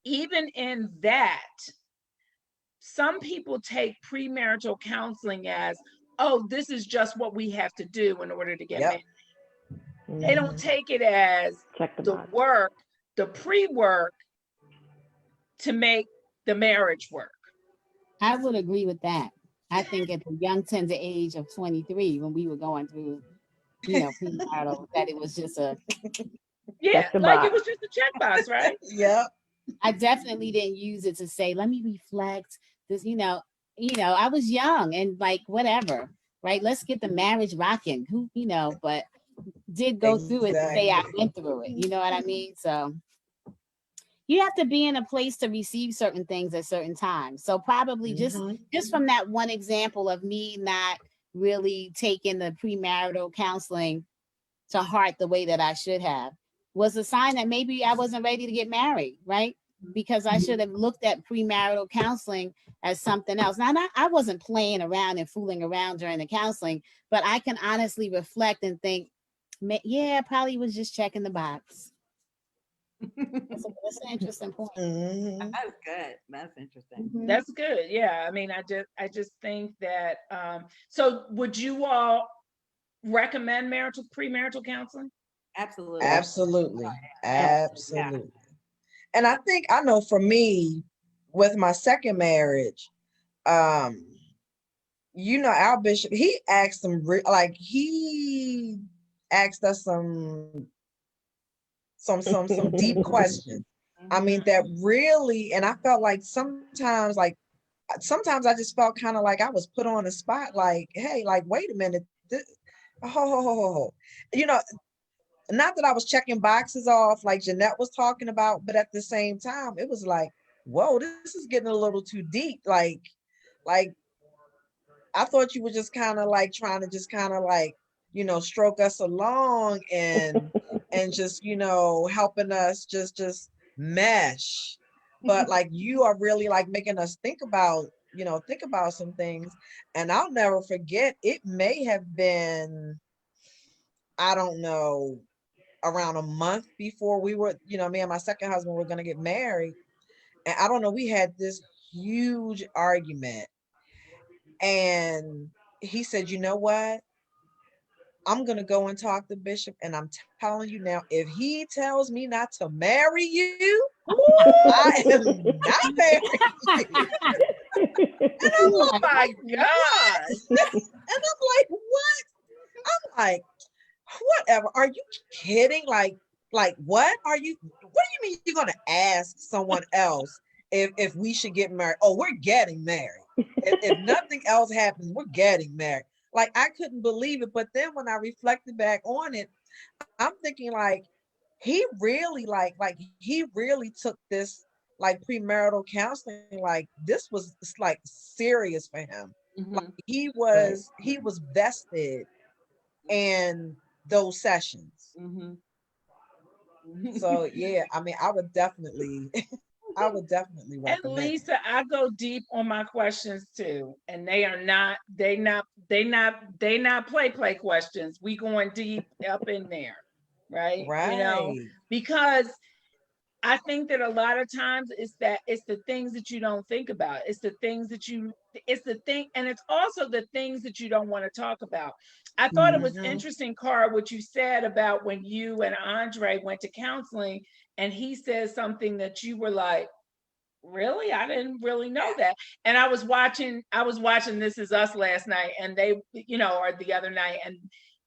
even in that, some people take premarital counseling as, oh, this is just what we have to do in order to get Yep. married. They don't take it as Check the the box. work, the pre-work to make the marriage work. I would agree with that. I think at the young tender age of 23, when we were going through, premarital, that it was just Yeah, Check the like box. it was just a checkbox, right? Yep. I definitely didn't use it to say, let me reflect this, I was young and like, whatever, right? Let's get the marriage rocking. But did go through it to say I went through it. You know what I mean? So you have to be in a place to receive certain things at certain times. So probably just from that one example of me not really taking the premarital counseling to heart the way that I should have was a sign that maybe I wasn't ready to get married, right? Because I should have looked at premarital counseling as something else. Now, I wasn't playing around and fooling around during the counseling, but I can honestly reflect and think, yeah, probably was just checking the box. That's an interesting point. Mm-hmm. That's good. That's interesting. Mhm. That's good. Yeah. I mean, I just think that, so would you all recommend premarital counseling? Absolutely. Absolutely. Absolutely. And I think I know for me, with my second marriage, our bishop, he asked he asked us some deep questions. I mean, that really, and I felt like sometimes I just felt kind of like I was put on the spot, like, hey, like, wait a minute, not that I was checking boxes off like Jeanette was talking about, but at the same time, it was like, whoa, this is getting a little too deep. Like I thought you were just kind of like trying to just kind of like, stroke us along and just, helping us just mesh. But like you are really like making us think about some things. And I'll never forget, it may have been, I don't know, around a month before we were, me and my second husband were going to get married. And I don't know, we had this huge argument. And he said, you know what? I'm going to go and talk to Bishop. And I'm telling you now, if he tells me not to marry you, I am not marrying you. And I'm Oh like, my God. and I'm like, what? I'm like, whatever. Are you kidding? Like what do you mean you're gonna ask someone else if we should get married? Oh, we're getting married. If nothing else happens, we're getting married. Like I couldn't believe it. But then when I reflected back on it, I'm thinking like he really he really took this like premarital counseling, like this was like serious for him. Like Mhm. he was vested in those sessions. Mhm. So yeah, I mean, I would definitely And recommend it. Lisa, I go deep on my questions too. And they not play questions. We going deep up in there. Right. Right. Because I think that a lot of times it's the things that you don't think about. It's the things that it's the thing, and it's also the things that you don't want to talk about. I thought it was Mhm. interesting, Cara, what you said about when you and Andre went to counseling, and he said something that you were like, really? I didn't really know that. And I was watching This Is Us last night, and they, or the other night, and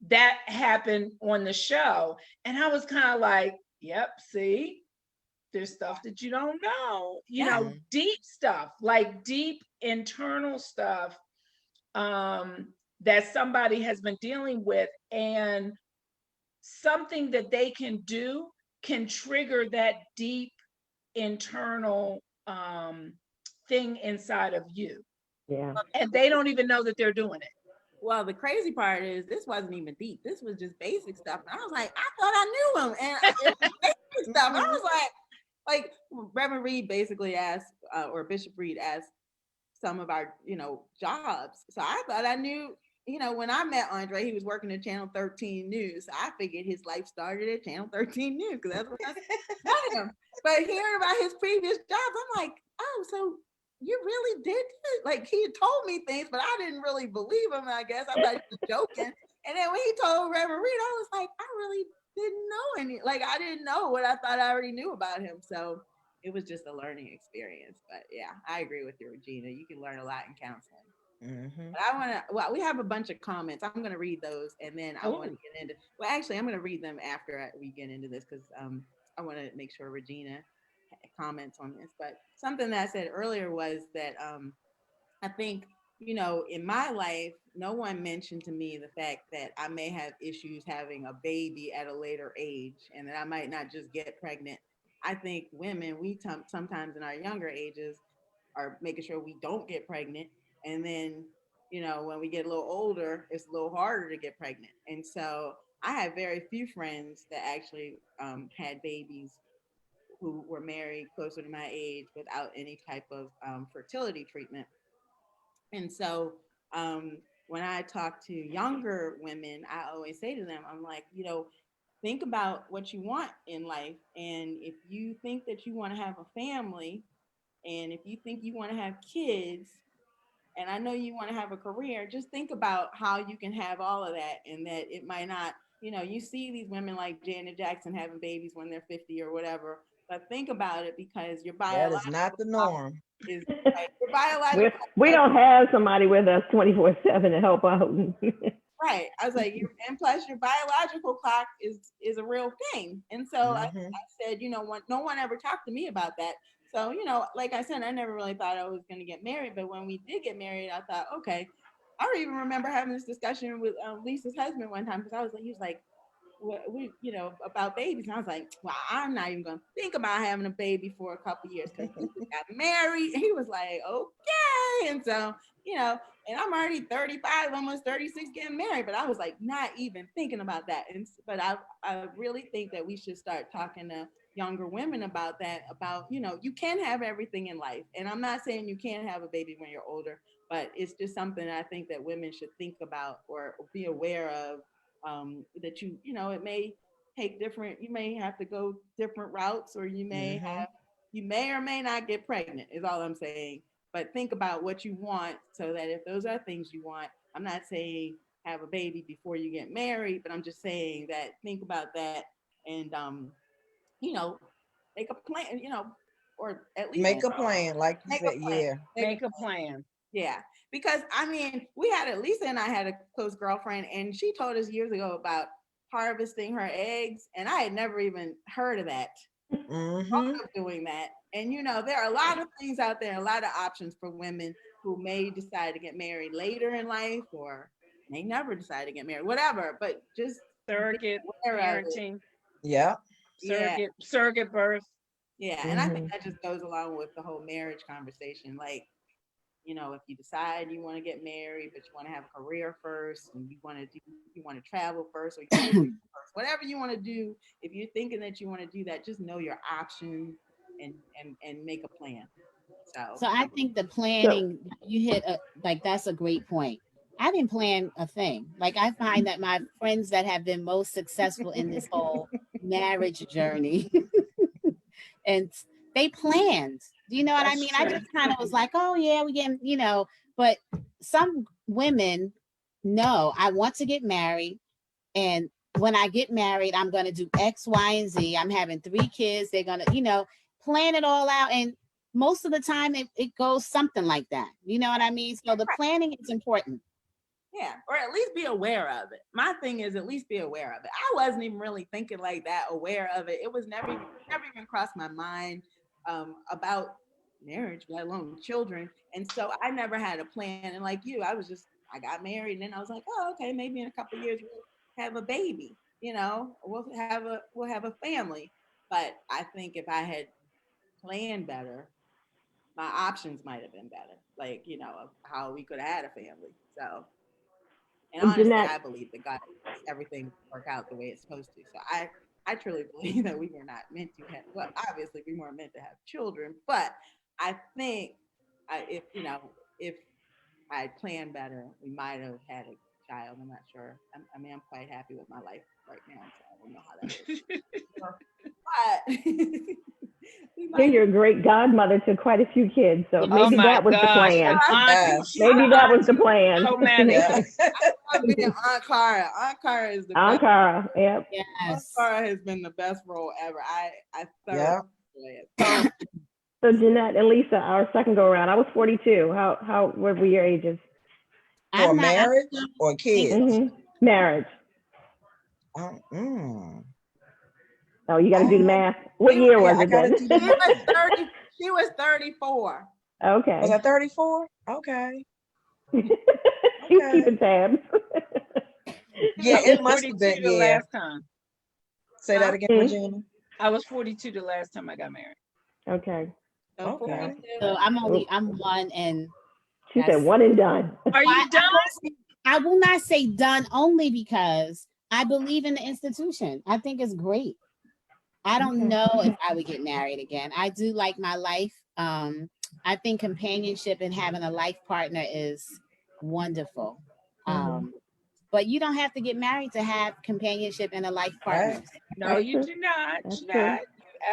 that happened on the show. And I was kind of like, yep, see, there's stuff that you don't know, Yeah. deep stuff, like deep internal stuff that somebody has been dealing with, and something that they can do can trigger that deep internal thing inside of you. Yeah. And they don't even know that they're doing it. Well, the crazy part is this wasn't even deep. This was just basic stuff. And I was like, I thought I knew him. And it was basic stuff. I was like Reverend Reed basically asked, or Bishop Reed asked some of our, jobs. So I thought I knew, when I met Andre, he was working at Channel 13 News. So I figured his life started at Channel 13 News because that's what I met him. But hearing about his previous jobs, I'm like, oh, so you really did it? Like he had told me things, but I didn't really believe him, I guess. I thought he was joking. And then when he told Reverend Reed, I was like, I really didn't know any, like I didn't know what I thought I already knew about him. So it was just a learning experience. But yeah, I agree with you, Regina. You can learn a lot in counseling. Mhm. But I want to, well, we have a bunch of comments. I'm going to read those and then I want to Oh, get into, well, actually, I'm going to read them after we get into this because I want to make sure Regina comments on this. But something that I said earlier was that I think, in my life, no one mentioned to me the fact that I may have issues having a baby at a later age and that I might not just get pregnant. I think women, we sometimes in our younger ages are making sure we don't get pregnant. And then, when we get a little older, it's a little harder to get pregnant. And so I have very few friends that actually had babies who were married closer to my age without any type of fertility treatment. And so when I talk to younger women, I always say to them, I'm like, think about what you want in life. And if you think that you want to have a family, and if you think you want to have kids, and I know you want to have a career, just think about how you can have all of that and that it might not, you see these women like Janet Jackson having babies when they're 50 or whatever, but think about it because your That is biological not the clock norm. is like, your biological We clock. don't have somebody with us 24/7 to help out. Right. I was like, and plus your biological clock is a real thing. And so I Mhm. said, no one ever talked to me about that. So, like I said, I never really thought I was going to get married. But when we did get married, I thought, okay. I don't even remember having this discussion with Lisa's husband one time because I was like, he was like, about babies. And I was like, well, I'm not even going to think about having a baby for a couple years because we got married. And he was like, okay. And so, and I'm already 35, almost 36, getting married. But I was like, not even thinking about that. But I really think that we should start talking to younger women about that, about, you can have everything in life. And I'm not saying you can't have a baby when you're older, but it's just something I think that women should think about or be aware of, that it may take different, you may have to go different routes, or you may or may not get pregnant, is all I'm saying. But think about what you want, so that if those are things you want, I'm not saying have a baby before you get married, but I'm just saying that think about that, and make a plan, or at least Make a plan, like you make said. a plan. Yeah. Make a plan. Yeah, because Lisa and I had a close girlfriend, and she told us years ago about harvesting her eggs, and I had never even heard of that. Mm-hmm. Of doing that. And there are a lot of things out there, a lot of options for women who may decide to get married later in life, or may never decide to get married, whatever. But just Surrogate parenting. Yeah. Surrogate birth. Yeah, and I think that just goes along with the whole marriage conversation. Like, if you decide you want to get married, but you want to have a career first, and you want to travel first, or you want to do first, whatever you want to do, if you're thinking that you want to do that, just know your options and make a plan. So I think the planning, you hit that's a great point. I didn't plan a thing. Like, I find that my friends that have been most successful in this whole marriage journey, and they planned. Do you know what I mean? I just kind of was like, oh yeah, we getting, but some women know, I want to get married, and when I get married, I'm going to do X, Y, and Z. I'm having 3 kids. They're going to, plan it all out. And most of the time it goes something like that. You know what I mean? So the planning is important. Yeah, or at least be aware of it. My thing is at least be aware of it. I wasn't even really thinking like that, aware of it. It was never even crossed my mind about marriage, let alone children. And so I never had a plan. And like you, I got married, and then I was like, oh, okay, maybe in a couple of years we'll have a baby. We'll have a family. But I think if I had planned better, my options might have been better. Like, of how we could have had a family. So. And honestly, Jeanette, I believe that God makes everything work out the way it's supposed to. So I truly believe that we were not meant to have, well, obviously we weren't meant to have children, but I think if I had planned better, we might have had a child. I'm not sure. I'm quite happy with my life right now, so I don't know how that works. But you're a great godmother to quite a few kids, so maybe that was the plan. Maybe that was the plan. Oh man, Aunt Cara. Aunt Cara is the Aunt best. Cara, yep. Yes. Aunt Cara has been the best role ever. I thoroughly enjoy it. So Jeanette and Lisa, our second go around, I was 42. What were your ages? For marriage or kids? Marriage. Oh, you got to do the math. What year was it then? She was 34. Okay. Was I 34? Okay. She's keeping tabs. Yeah, it must have been. The last time. Say that again, Regina. I was 42 the last time I got married. Okay. Okay. So I'm one, and she said one and done. Are you done? I will not say done, only because I believe in the institution. I think it's great. I don't know if I would get married again. I do like my life. I think companionship and having a life partner is wonderful. But you don't have to get married to have companionship and a life partner. Right. No, you do not. You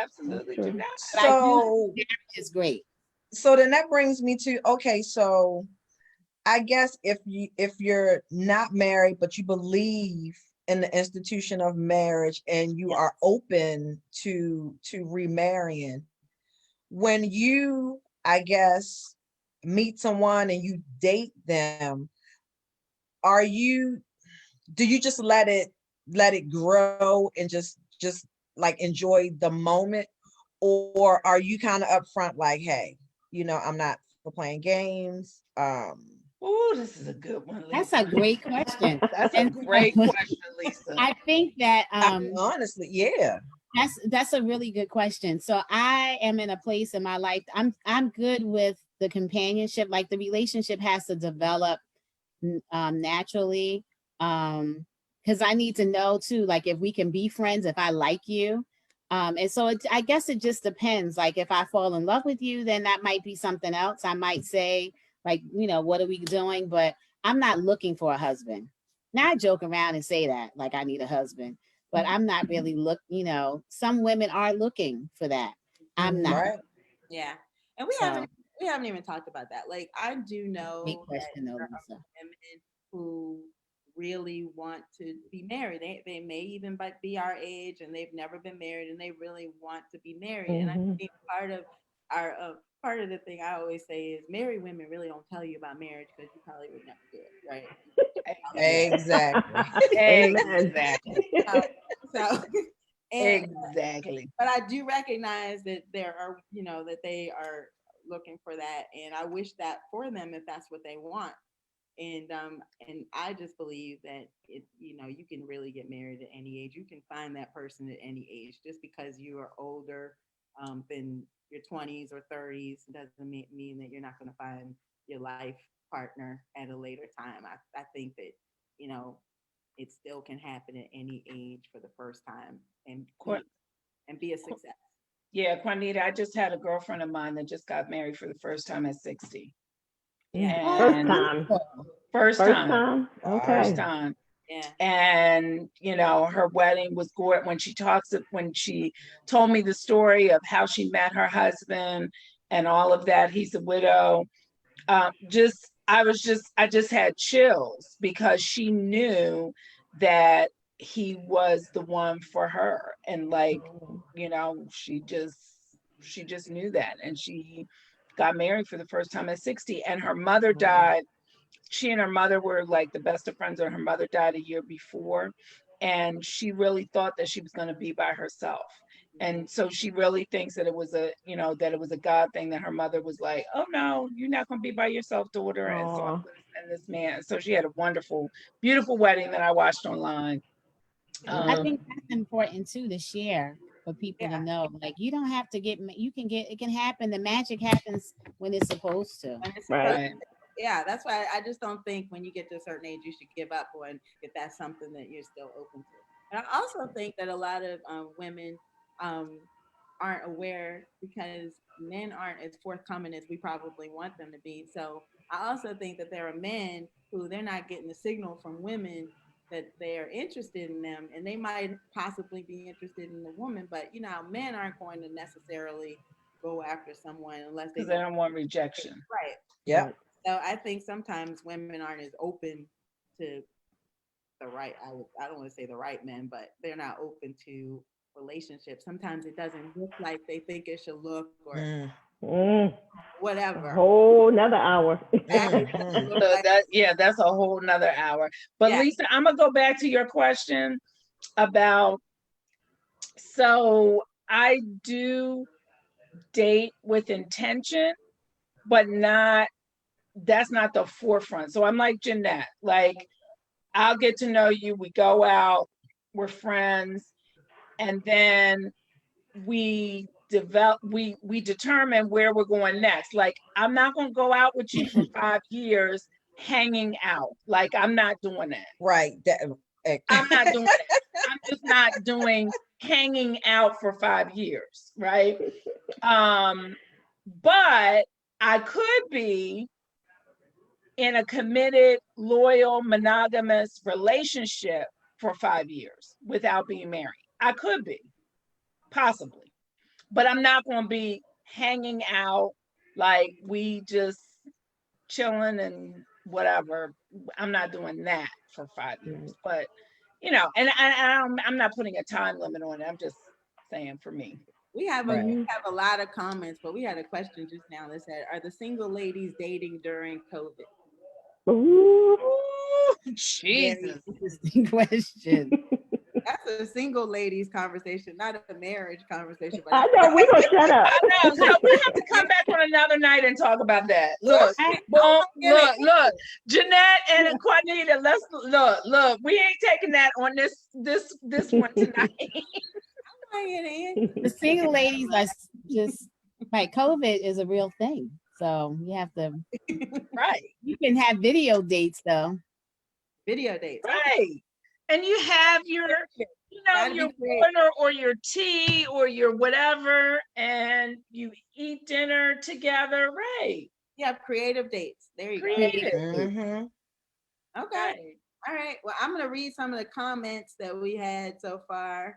absolutely do not. So it's great. So then that brings me to, okay, so I guess if you're not married, but you believe in the institution of marriage and you are open to remarrying, when you, I guess, meet someone and you date them, do you just let it grow and just like enjoy the moment, or are you kind of upfront like, hey, I'm not for playing games? Oh, this is a good one, Lisa. That's a great question. That's a great question, Lisa. I think that honestly, yeah. That's a really good question. So I am in a place in my life, I'm good with the companionship. Like, the relationship has to develop naturally. Because I need to know too, like if we can be friends, if I like you. And so I guess it just depends. Like if I fall in love with you, then that might be something else. I might say, like, what are we doing? But I'm not looking for a husband. Now I joke around and say that, like I need a husband, but I'm not really some women are looking for that. I'm not. Right. Yeah. And we haven't even talked about that. Like I do know Great that question, though, there are Lisa. women who really want to be married. They may even be our age and they've never been married and they really want to be married. And I think part of the thing I always say is married women really don't tell you about marriage because you probably would never do it, right? Exactly. Amen. Exactly. So and Exactly. but I do recognize that there are, that they are looking for that, and I wish that for them if that's what they want. And I just believe that you can really get married at any age. You can find that person at any age. Just because you are older than your 20s or 30s doesn't mean that you're not going to find your life partner at a later time. I think that it still can happen at any age for the first time and be a success. Yeah, Juanita, I just had a girlfriend of mine that just got married for the first time at 60. Yeah. First And time. first time. Okay. First time. Yeah. And her wedding was gorgeous. When she told me the story of how she met her husband and all of that, he's a widow. I just had chills because she knew that he was the one for her. And she just knew that. And she got married for the first time at 60. And her mother died. She and her mother were like the best of friends, and her mother died a year before. And she really thought that she was going to be by herself. And so she really thinks that it was a God thing, that her mother was like, oh no, you're not going to be by yourself, daughter. And so and this man. So she had a wonderful, beautiful wedding that I watched online. I think that's important too to share for people to know. Like you don't have to it can happen. The magic happens when it's supposed to. Right. Yeah, that's why I just don't think when you get to a certain age you should give up on if that's something that you're still open to. And I also think that a lot of women aren't aware because men aren't as forthcoming as we probably want them to be. So I also think that there are men who they're not getting the signal from women that they're interested in them, and they might possibly be interested in the woman, but men aren't going to necessarily go after someone unless they don't want rejection. Right. Yeah. So I think sometimes women aren't as open to the right, I don't want to say the right men, but they're not open to relationships. Sometimes it doesn't look like they think it should look or whatever. A whole nother hour. That's a whole nother hour. But Yeah. Lisa, I'm gonna go back to your question about, so I do date with intention, but that's not the forefront. So I'm like Jeanette, like I'll get to know you, we go out, we're friends, and then we determine where we're going next. Like I'm not going to go out with you for 5 years hanging out. Like I'm not doing that. Right. I'm not doing that. I'm just not doing hanging out for 5 years, right? But I could be in a committed, loyal, monogamous relationship for 5 years without being married. I could be, possibly, but I'm not going to be hanging out like we just chilling and whatever. I'm not doing that for 5 years, but and I'm not putting a time limit on it. I'm just saying for me. We have a lot of comments, but we had a question just now that said, "Are the single ladies dating during COVID?" Ooh. Jesus. Interesting question. That's a single ladies conversation, not a marriage conversation. I know, we gonna shut up. I know, so we have to come back on another night and talk about that. Look, look, Jeanette and Juanita, let's look, we ain't taking that on this one tonight. The single ladies are just like, COVID is a real thing. So you have to, Right. you can have video dates though. Video dates. Right. And you have your, Gotta be your creative. water or your tea or your whatever, and you eat dinner together. Right. You have creative dates. There you go. Creative. Mm-hmm. Okay. Right. All right. Well, I'm going to read some of the comments that we had so far.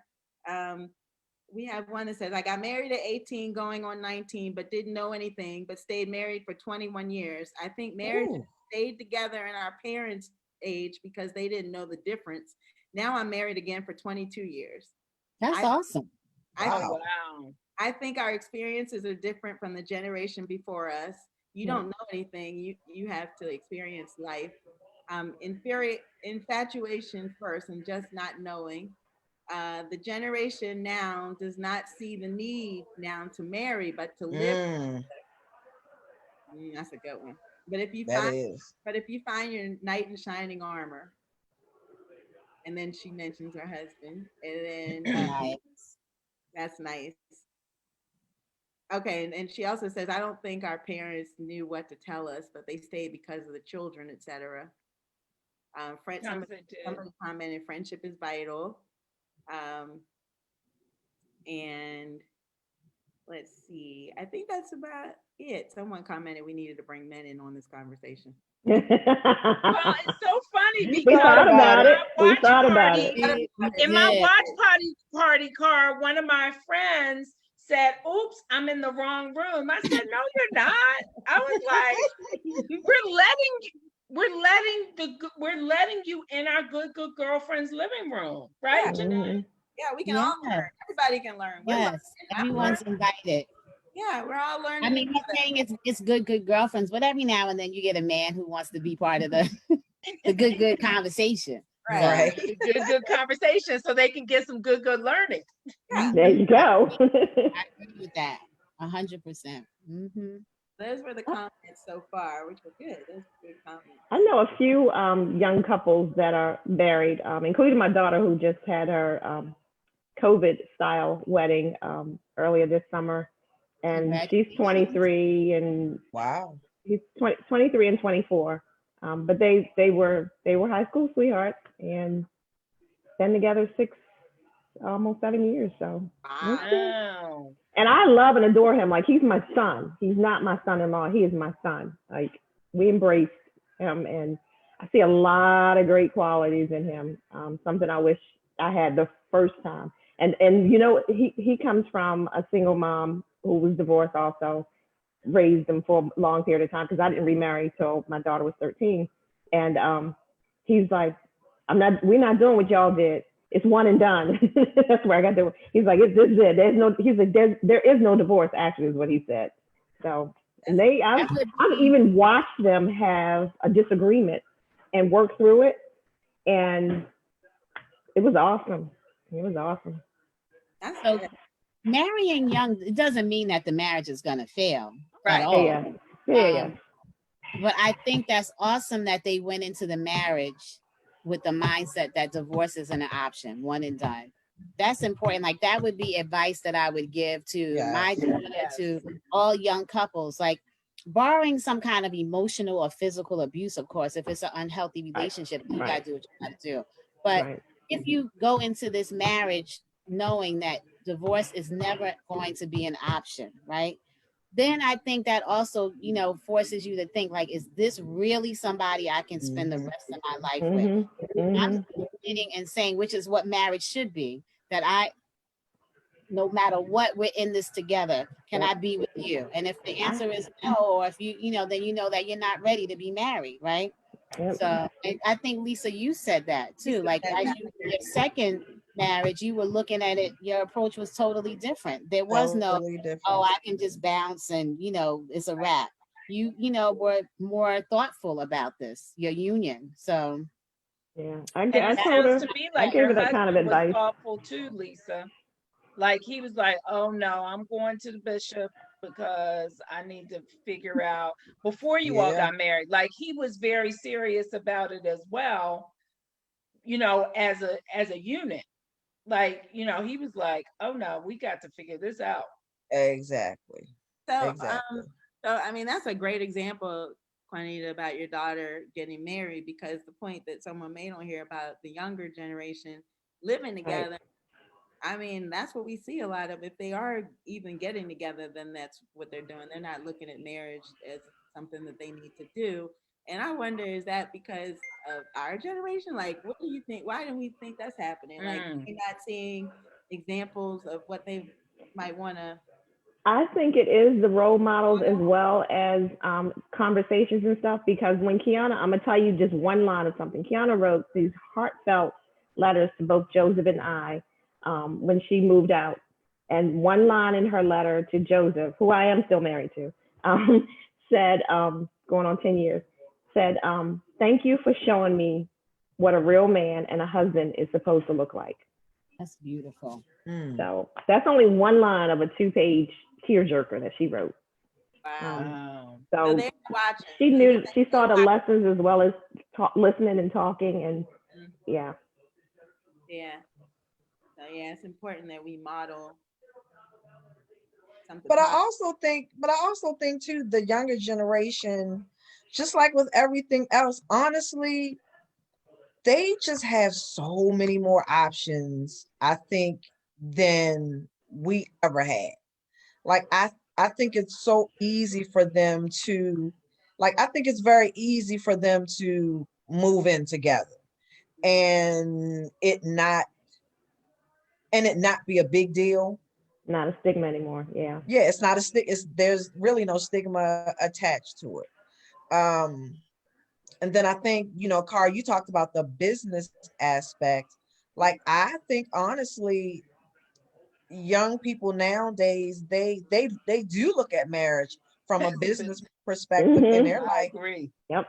We have one that says, I got married at 18, going on 19, but didn't know anything, but stayed married for 21 years. I think marriage Ooh. stayed together in our parents' age because they didn't know the difference. Now I'm married again for 22 years. That's awesome. Wow. Wow. I think our experiences are different from the generation before us. You don't know anything. You have to experience life. Infatuation first and just not knowing. The generation now does not see the need now to marry, but to live. Mm, That's a good one. But if you that find, is. but if you find your knight in shining armor, and then she mentions her husband, and then Nice. that's nice. Okay, and she also says, I don't think our parents knew what to tell us, but they stayed because of the children, etc. Somebody commented, friendship is vital. And let's see, I think that's about it. Someone commented we needed to bring men in on this conversation. Well, it's so funny because We thought about it. We watch thought about party- it. in my watch party car, one of my friends said, oops, I'm in the wrong room. I said, no, you're not. I was like, we're letting you in our good girlfriend's living room, right? Yeah. Jeanette? Yeah, we can all learn. Everybody can learn. We're Yes, everyone's invited. Yeah, we're all learning. I mean, I'm not saying it's good girlfriends, but every now and then you get a man who wants to be part of the good conversation. Right. Good conversation so they can get some good learning. There you go. I agree with that 100%. Mm-hmm. Those were the comments so far, which were good. Those were good comments. I know a few young couples that are married, including my daughter who just had her COVID style wedding earlier this summer. And she's 23 and Wow. he's 23 and 24. But they were high school sweethearts and been together almost 7 years. So Wow. and I love and adore him. Like, he's my son. He's not my son-in-law. He is my son. Like, we embrace him, and I see a lot of great qualities in him. Something I wish I had the first time. And you know, he comes from a single mom who was divorced also, raised him for a long period of time because I didn't remarry till my daughter was 13. And he's like, we're not doing what y'all did. It's one and done. That's where I got to. He's like, this is it. There is no divorce, actually, is what he said. So, and I've even watched them have a disagreement and work through it. And it was awesome. It was awesome. So marrying young, it doesn't mean that the marriage is going to fail Right. at all. Yeah. But I think that's awesome that they went into the marriage with the mindset that divorce isn't an option, one and done. That's important. Like, that would be advice that I would give to my daughter, to all young couples. Like, barring some kind of emotional or physical abuse, of course, if it's an unhealthy relationship, you gotta do what you gotta do. But if you go into this marriage knowing that divorce is never going to be an option, right? Then I think that also, you know, forces you to think, like, is this really somebody I can spend the rest of my life with? I'm sitting and saying, which is what marriage should be, that no matter what, we're in this together. Can I be with you? And if the answer is no, or if then you know that you're not ready to be married, right? So I think, Lisa, you said that too. Like, your second marriage, you were looking at it, your approach was totally different. There was I can just bounce and, it's a wrap. You were more thoughtful about this, your union. So I told her, to me I like gave her your that kind of husband was advice. thoughtful too, Lisa. Like, he was like, oh no, I'm going to the bishop because I need to figure out before you all got married. Like, he was very serious about it as well, as a unit. Like, he was like, oh no, we got to figure this out. Exactly. So So, I mean, that's a great example, Juanita, about your daughter getting married, because the point that someone made on here about the younger generation living together, I mean, that's what we see a lot of. If they are even getting together, then that's what they're doing. They're not looking at marriage as something that they need to do. And I wonder, is that because of our generation? Like, what do you think? Why do we think that's happening? Like, we're not seeing examples of what they might want to. I think it is the role models as well as conversations and stuff. Because when Kiana, I'm gonna tell you just one line of something. Kiana wrote these heartfelt letters to both Joseph and I when she moved out. And one line in her letter to Joseph, who I am still married to, said, going on 10 years, said, "Thank you for showing me what a real man and a husband is supposed to look like." That's beautiful. So that's only one line of a 2-page tearjerker that she wrote. Wow. So they're watching. she knew, she saw the lessons as well as listening and talking, and yeah. Yeah. So yeah, it's important that we model something. But I also think too, the younger generation, just like with everything else, honestly, they just have so many more options, I think, than we ever had. Like I think it's so easy for them to, like, I think it's very easy for them to move in together and it not be a big deal. Not a stigma anymore. Yeah. Yeah, it's not a stick. There's really no stigma attached to it. And then I think, Carl, you talked about the business aspect. Like, I think honestly, young people nowadays, they do look at marriage from a business perspective, and they're I like, agree. Yep.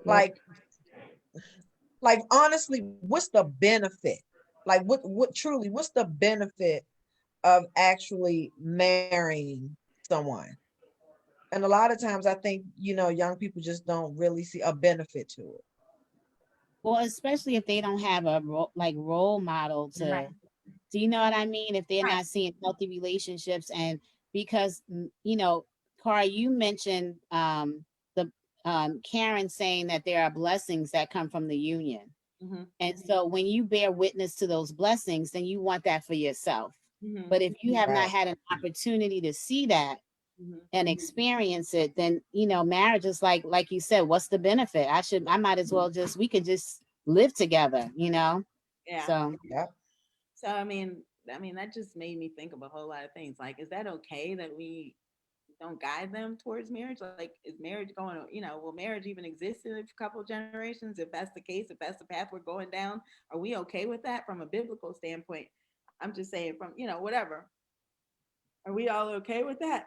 like, like honestly, what's the benefit? Like, what's the benefit of actually marrying someone? And a lot of times I think, young people just don't really see a benefit to it. Well, especially if they don't have a role model to, Right. do you know what I mean? If they're Right. not seeing healthy relationships, and because Cara, you mentioned the Karen saying that there are blessings that come from the union. Mhm. And so when you bear witness to those blessings, then you want that for yourself. Mhm. But if you have not Right. had an opportunity to see that Mhm. and experience it, then marriage is like you said, what's the benefit? I might as well we could just live together, Yeah. So Yep. So I mean, that just made me think of a whole lot of things. Like, is that okay that we don't guide them towards marriage? Like, is marriage going? Will marriage even exist in a couple of generations? If that's the case, if that's the path we're going down, are we okay with that from a biblical standpoint? I'm just saying, from whatever. Are we all okay with that?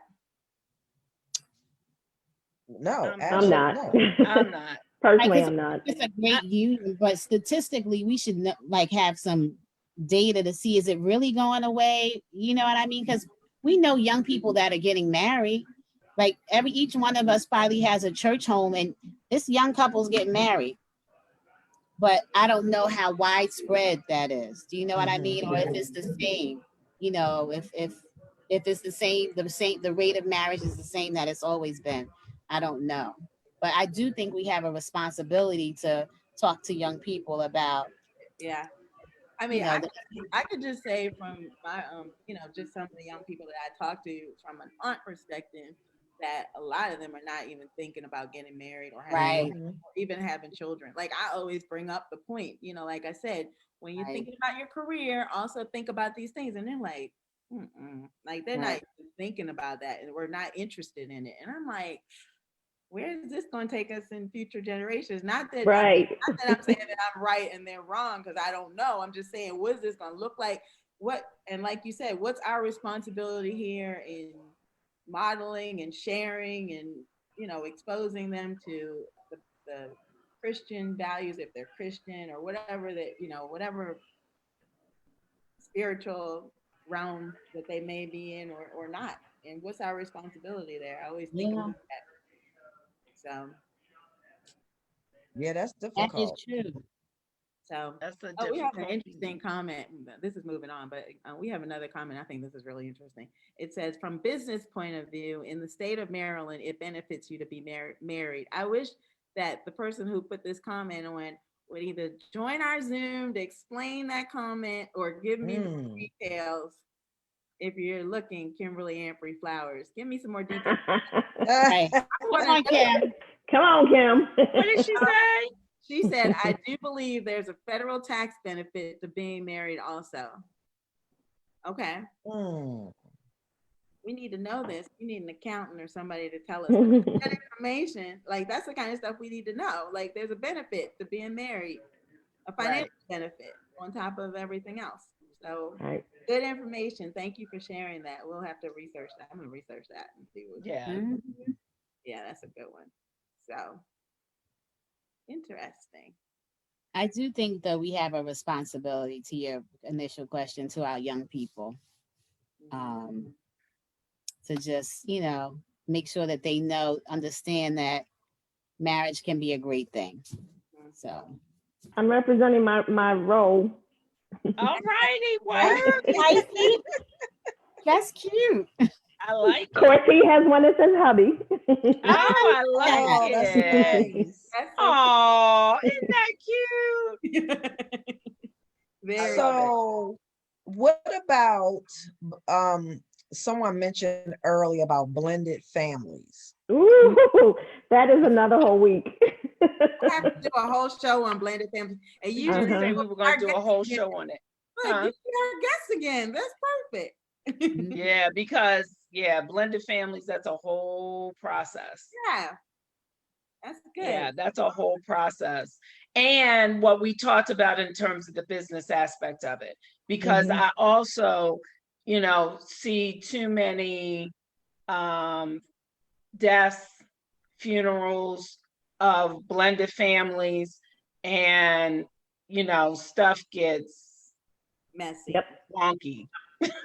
No, I'm I'm absolutely not. no. I'm not. Personally, Because I'm not. it's a great union, but statistically, we should have some data to see, is it really going away? You know what I mean? Because we know young people that are getting married. Like each one of us probably has a church home, and this young couples get married. But I don't know how widespread that is. Do you know what I mean? Or if it's the same, if it's the same, the rate of marriage is the same that it's always been. I don't know. But I do think we have a responsibility to talk to young people about, Yeah. I mean, you know, I could just say from my just some of the young people that I talk to from an aunt perspective, that a lot of them are not even thinking about getting married or right, or even having children. Like, I always bring up the point, like I said, when you're right, thinking about your career, also think about these things. And they're like, like they're not right. even thinking about that, and we're not interested in it. And I'm like, where is this going to take us in future generations? Not that Right. I'm saying that I'm right and they're wrong, because I don't know. I'm just saying, what is this going to look like? And like you said, what's our responsibility here in modeling and sharing and exposing them to the Christian values, if they're Christian, or whatever that whatever spiritual realm that they may be in, or not. And what's our responsibility there? I always think Yeah, about that. So Yeah, that's that is difficult. true. So That's a we have an difficult interesting piece. comment. This is moving on, but we have another comment. I think this is really interesting. It says, from business point of view, in the state of Maryland, it benefits you to be married. I wish that the person who put this comment on would either join our Zoom to explain that comment or give me more details. If you're looking, Kimberly Amphrey Flowers, give me some more details. Right. Come on, Kim. Come on, Kim. What did she say? She said, I do believe there's a federal tax benefit to being married also. Okay. We need to know this. We need an accountant or somebody to tell us that information. Like, that's the kind of stuff we need to know. Like, there's a benefit to being married, a financial benefit on top of everything else. So Right. good information. Thank you for sharing that. We'll have to research that. I'm gonna research that and see what. Yeah. Yeah, that's a good one. So interesting. I do think that we have a responsibility, to your initial question, to our young people, to just, make sure that they understand that marriage can be a great thing. So I'm representing my role. All righty. Well, that's cute. I like it. Corky has one that says hubby. Oh, I like that's it. nice. Oh, isn't that cute? Very So what about someone mentioned earlier about blended families? Ooh, that is another whole week. we have to do a whole show on blended families. And You you did just say we were going to do a whole show on it. Look, Huh? you our guests again. That's perfect. Yeah, because blended families, that's a whole process. Yeah. That's good. Yeah, that's a whole process. And what we talked about in terms of the business aspect of it, because I also, see too many deaths, funerals of blended families, and stuff gets messy. Yep. wonky.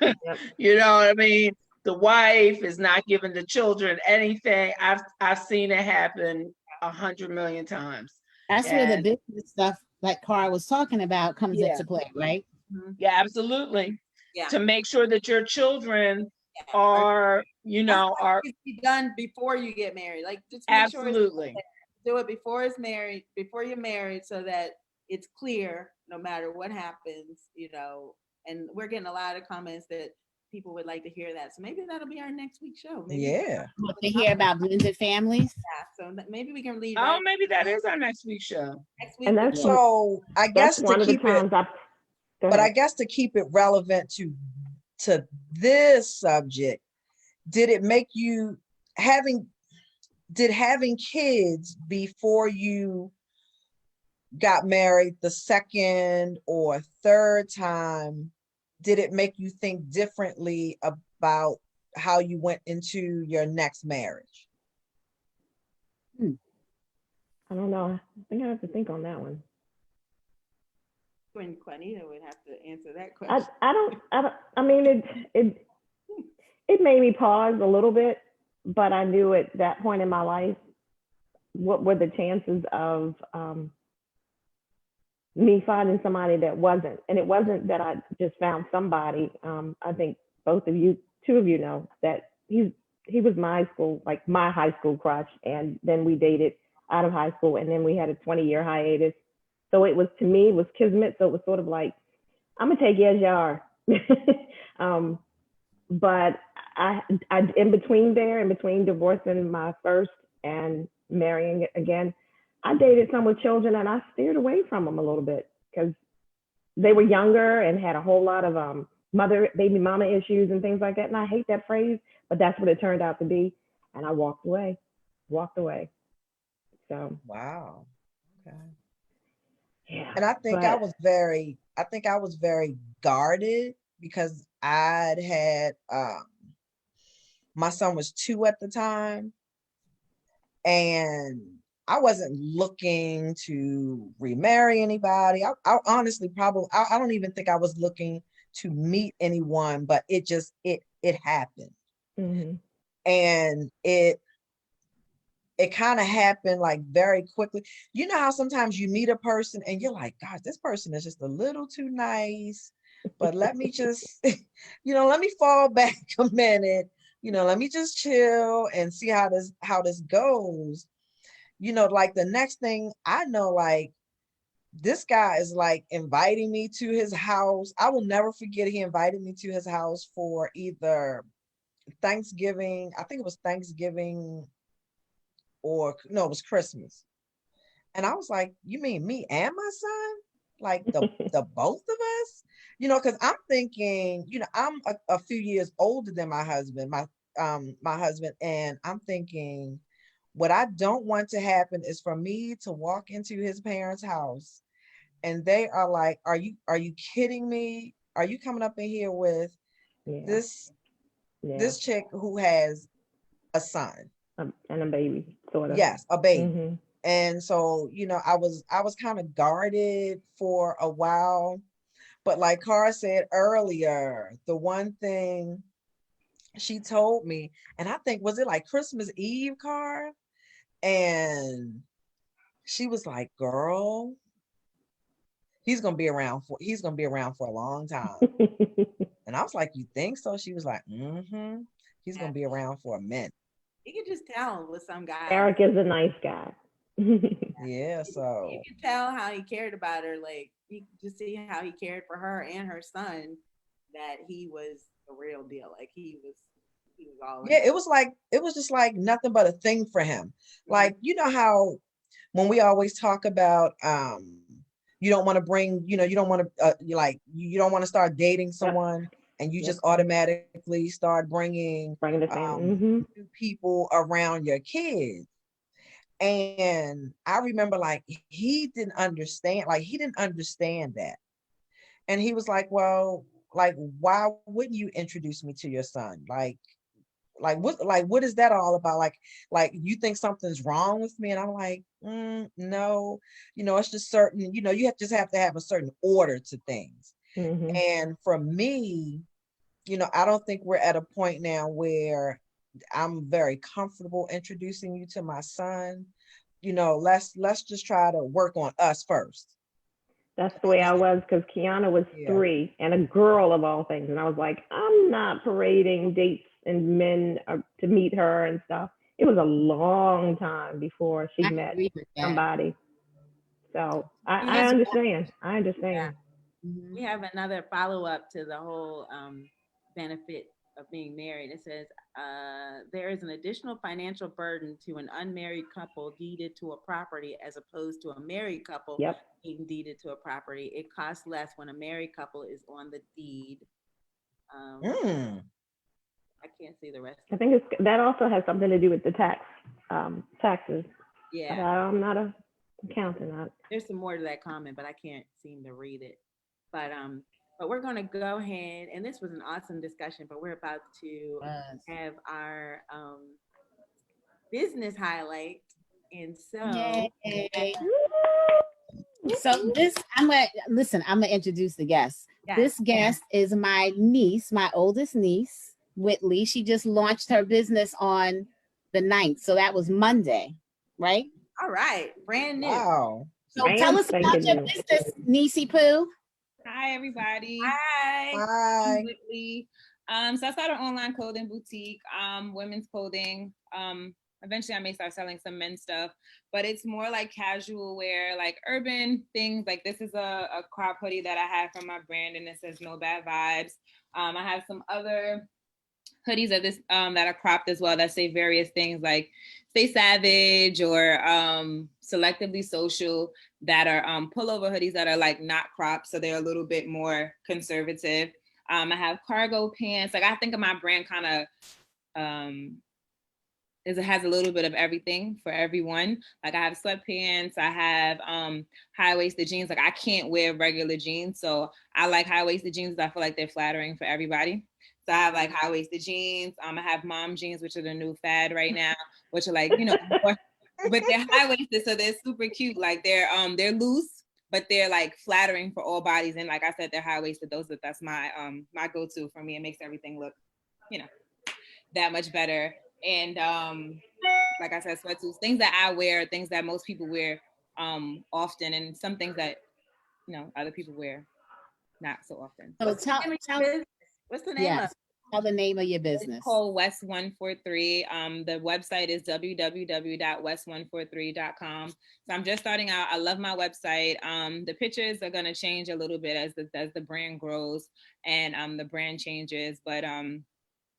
Yep. You know what I mean? The wife is not giving the children anything. I've seen it happen 100 million times. That's where the business stuff that Cara was talking about comes into play, right? Yeah, absolutely. Yeah. To make sure that your children are, are be done before you get married. Like, just make absolutely sure do it before you're married, so that it's clear no matter what happens, and we're getting a lot of comments that people would like to hear that. So maybe that'll be our next week's show. Maybe To hear about blended families. Yeah, so maybe we can leave. Oh, maybe that is our next week's show. Next week. And that's So I guess one to of the keep it, times but I guess to keep it relevant to this subject, did it make you having kids before you got married the second or third time, did it make you think differently about how you went into your next marriage? I don't know. I think I have to think on that one. When Juanita would have to answer that question. I mean, it made me pause a little bit, but I knew at that point in my life, what were the chances of me finding somebody that wasn't. And it wasn't that I just found somebody. I think two of you know that he was my high school crush. And then we dated out of high school, and then we had a 20-year hiatus. So it was, to me, it was kismet. So it was sort of like, I'm gonna take you as you are. But I in between divorcing my first and marrying again, I dated some with children, and I steered away from them a little bit because they were younger and had a whole lot of baby mama issues and things like that. And I hate that phrase, but that's what it turned out to be. And I walked away. So Wow. Okay. yeah. And I think I was very guarded because I'd had my son was 2 at the time, and I wasn't looking to remarry anybody. I honestly I don't even think I was looking to meet anyone, but it happened. Mm-hmm. And it kind of happened like very quickly. You know how sometimes you meet a person and you're like, God, this person is just a little too nice, but let me just, let me fall back a minute, let me just chill and see how this goes. Like the next thing I know, like this guy is like inviting me to his house. I will never forget, he invited me to his house for either Thanksgiving, I think it was Thanksgiving, or no, it was Christmas. And I was like, you mean me and my son? Like the both of us? Because I'm thinking, I'm a few years older than my husband, my husband, and I'm thinking what I don't want to happen is for me to walk into his parents' house and they are like, are you kidding me? Are you coming up in here with Yeah. this Yeah. chick who has a son? And a baby, sort of. Yes, a baby. Mm-hmm. And so, I was kind of guarded for a while. But like Cara said earlier, the one thing she told me, and I think, was it like Christmas Eve, Cara? And she was like, girl, he's gonna be around for a long time. And I was like, you think so? She was like, mm-hmm. He's gonna be around for a minute. You can just tell with some guy. Eric is a nice guy. Yeah, so you can tell how he cared about her. Like you can just see how he cared for her and her son. That he was the real deal. Like he was all. Yeah, it was just like nothing but a thing for him. Like, you know how when we always talk about you don't want to bring, you don't want to you don't want to start dating someone and you just automatically start bringing the family. people around your kids. And I remember like he didn't understand that. And he was like, well, like, why wouldn't you introduce me to your son? What is that all about? Like you think something's wrong with me? And I'm like, no, it's just certain, you just have to have a certain order to things. Mm-hmm. And for me, I don't think we're at a point now where I'm very comfortable introducing you to my son. Let's just try to work on us first. That's the way I was, because Kiana was 3 and a girl of all things. And I was like, I'm not parading dates and men to meet her and stuff. It was a long time before she met somebody. So I understand. I understand. Yeah. We have another follow-up to the whole benefit of being married. It says, there is an additional financial burden to an unmarried couple deeded to a property as opposed to a married couple being deeded to a property. It costs less when a married couple is on the deed. I can't see the rest. I think that also has something to do with the taxes. Yeah. But I'm not an accountant. There's some more to that comment, but I can't seem to read it. But we're going to go ahead, and this was an awesome discussion, but we're about to have our business highlight. And so, I'm gonna introduce the guest. Yes. This guest is my niece, my oldest niece, Whitley. She just launched her business on the 9th. So that was Monday, right? All right. Brand new. Wow. So tell us about your business, Niecey Poo. Hi, everybody. Hi. I'm Whitley. So I started an online clothing boutique, women's clothing. Eventually I may start selling some men's stuff, but it's more like casual wear, like urban things. Like this is a crop hoodie that I have from my brand, and it says No Bad Vibes. I have some other hoodies of this that are cropped as well that say various things like Stay Savage or Selectively Social, that are pullover hoodies that are like not cropped, so they're a little bit more conservative. I have cargo pants. Like I think of my brand kind of it has a little bit of everything for everyone. Like I have sweatpants, I have high-waisted jeans. Like I can't wear regular jeans, so I like high-waisted jeans. I feel like they're flattering for everybody. So I have like high-waisted jeans. I have mom jeans, which are the new fad right now, which are like, more, but they're high-waisted, so they're super cute. Like they're loose, but they're like flattering for all bodies. And like I said, they're high-waisted. That's my my go-to for me. It makes everything look, that much better. And like I said, sweatsuits, things that I wear, things that most people wear often, and some things that other people wear not so often. So What's the name of your business? What's the name of yes, tell the name of your It's business. called West 143. The website is www.west143.com. So I'm just starting out. I love my website. The pictures are gonna change a little bit as the brand grows and the brand changes. But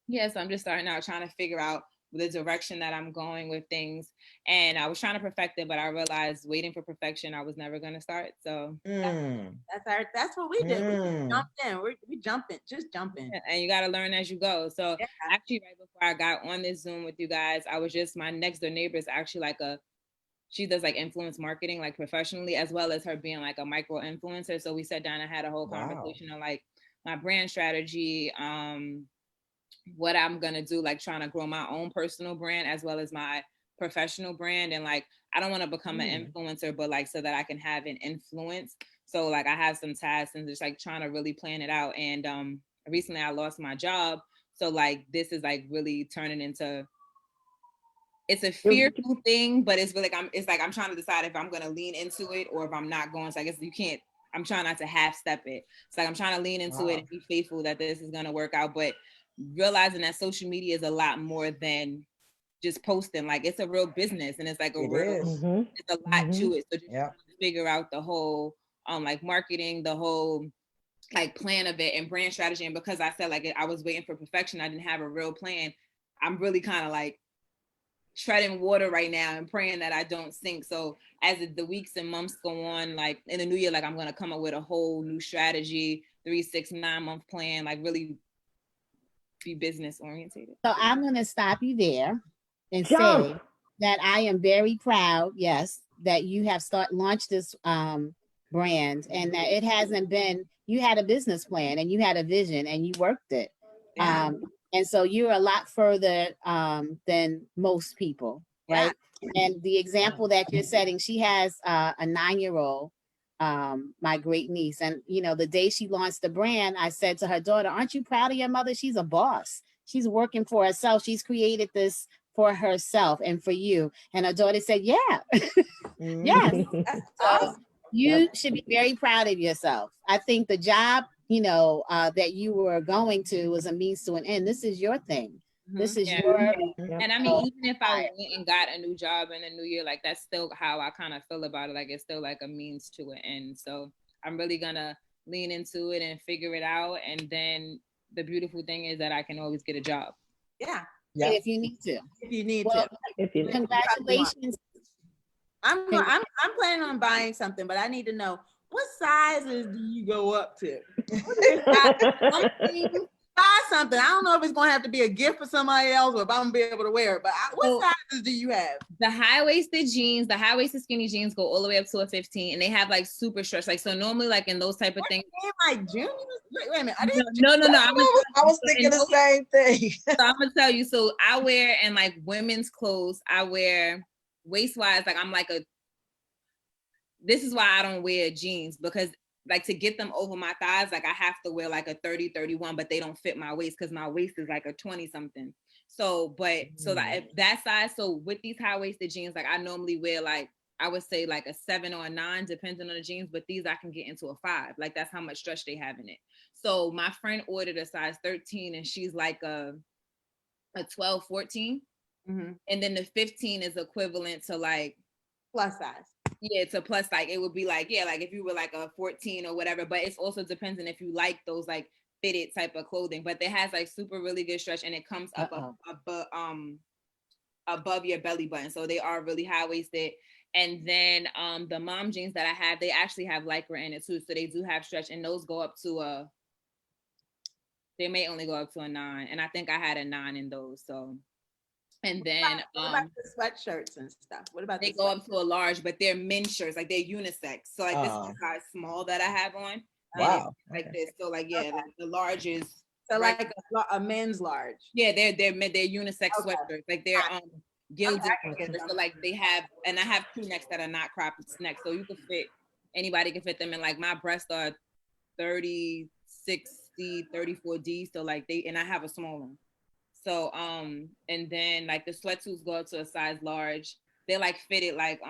yeah, so I'm just starting out trying to figure out the direction that I'm going with things. And I was trying to perfect it, but I realized waiting for perfection, I was never gonna start. So that's what we did. We jumped in. We jumping, just jumping. and you got to learn as you go. So Yeah. actually, right before I got on this Zoom with you guys, I was just, my next door neighbor is actually like she does like influence marketing, like professionally, as well as her being like a micro influencer. So we sat down and had a whole conversation of like my brand strategy, what I'm gonna do, like trying to grow my own personal brand as well as my professional brand. And like, I don't want to become an influencer, but like so that I can have an influence. So like I have some tasks and just like trying to really plan it out. And recently I lost my job. So like this is like really turning into, it's a fearful thing, but it's really like I'm trying to decide if I'm gonna lean into it or if I'm not going. So I guess I'm trying not to half step it. It's like I'm trying to lean into it and be faithful that this is gonna work out. But realizing that social media is a lot more than just posting. Like it's a real business and it's like it's a lot to it. So just trying to figure out the whole like marketing, the whole like plan of it and brand strategy. And because I said like I was waiting for perfection, I didn't have a real plan. I'm really kind of like treading water right now and praying that I don't sink. So as the weeks and months go on, like in the new year, like I'm gonna come up with a whole new strategy, 3, 6, 9-month plan, like really be business orientated. So I'm going to stop you there and say that I am very proud, yes, that you have launched this brand and that it hasn't been, you had a business plan and you had a vision and you worked it. Yeah. And so you're a lot further than most people, right? Yeah. And the example that you're setting, she has a 9-year-old, my great niece. And, the day she launched the brand, I said to her daughter, aren't you proud of your mother? She's a boss. She's working for herself. She's created this for herself and for you. And her daughter said, yeah, yes. So you should be very proud of yourself. I think the job, that you were going to was a means to an end. This is your thing. This is your. And I mean, even if I went and got a new job in the new year, like that's still how I kind of feel about it. Like it's still like a means to an end. So I'm really gonna lean into it and figure it out. And then the beautiful thing is that I can always get a job. Yeah. If you need to. If you need well, to. Congratulations. I'm planning on buying something, but I need to know what sizes do you go up to? Buy something. I don't know if it's gonna have to be a gift for somebody else or if I'm gonna be able to wear it. But what sizes do you have? The high-waisted jeans, the high-waisted skinny jeans go all the way up to a 15, and they have like super stretch. Like so, normally like in those type of things. Like juniors? Wait a minute. No. I was thinking the same thing. So I'm gonna tell you. So I wear in like women's clothes. I wear waist-wise. Like I'm like this is why I don't wear jeans because. Like to get them over my thighs, like I have to wear like a 30, 31, but they don't fit my waist because my waist is like a 20 something. So, so that size, so with these high-waisted jeans, like I normally wear like, I would say like a 7 or a 9, depending on the jeans, but these I can get into a 5. Like that's how much stretch they have in it. So my friend ordered a size 13 and she's like a 12, 14. Mm-hmm. And then the 15 is equivalent to like plus size. Yeah, it's a plus, like it would be like, yeah, like if you were like a 14 or whatever, but it's also depending if you like those like fitted type of clothing, but it has like super really good stretch and it comes up above your belly button. So they are really high-waisted. And then the mom jeans that I have, they actually have Lycra in it too. So they do have stretch and those go up to they may only go up to a 9. And I think I had a 9 in those, so. And then what about the sweatshirts and stuff? What about they go up to a large, but they're men's shirts, like they're unisex. So like this is the size small that I have on. Wow. Like this. So like like the large is so right, like a men's large. Yeah, they're unisex sweatshirts. Like they're gilded. So like they have, and I have crew necks that are not cropped necks. So you can fit, anybody can fit them in. Like my breasts are 30, 60, 34D. So like and I have a small one. So and then like the sweatsuits go up to a size large. They're like fitted like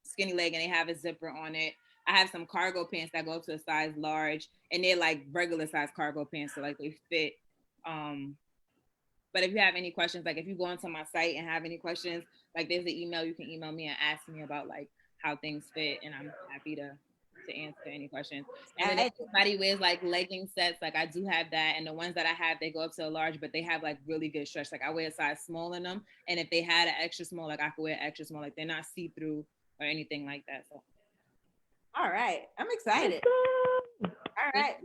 skinny leg and they have a zipper on it. I have some cargo pants that go up to a size large and they're like regular size cargo pants, so like they fit. But if you have any questions, like if you go onto my site and have any questions, like there's an email, you can email me and ask me about like how things fit, and I'm happy to answer any questions. And then if somebody wears like legging sets, like I do have that, and the ones that I have, they go up to a large, but they have like really good stretch. Like I wear a size small in them, and if they had an extra small, like I could wear extra small, like they're not see through or anything like that. So. All right, I'm excited. All right,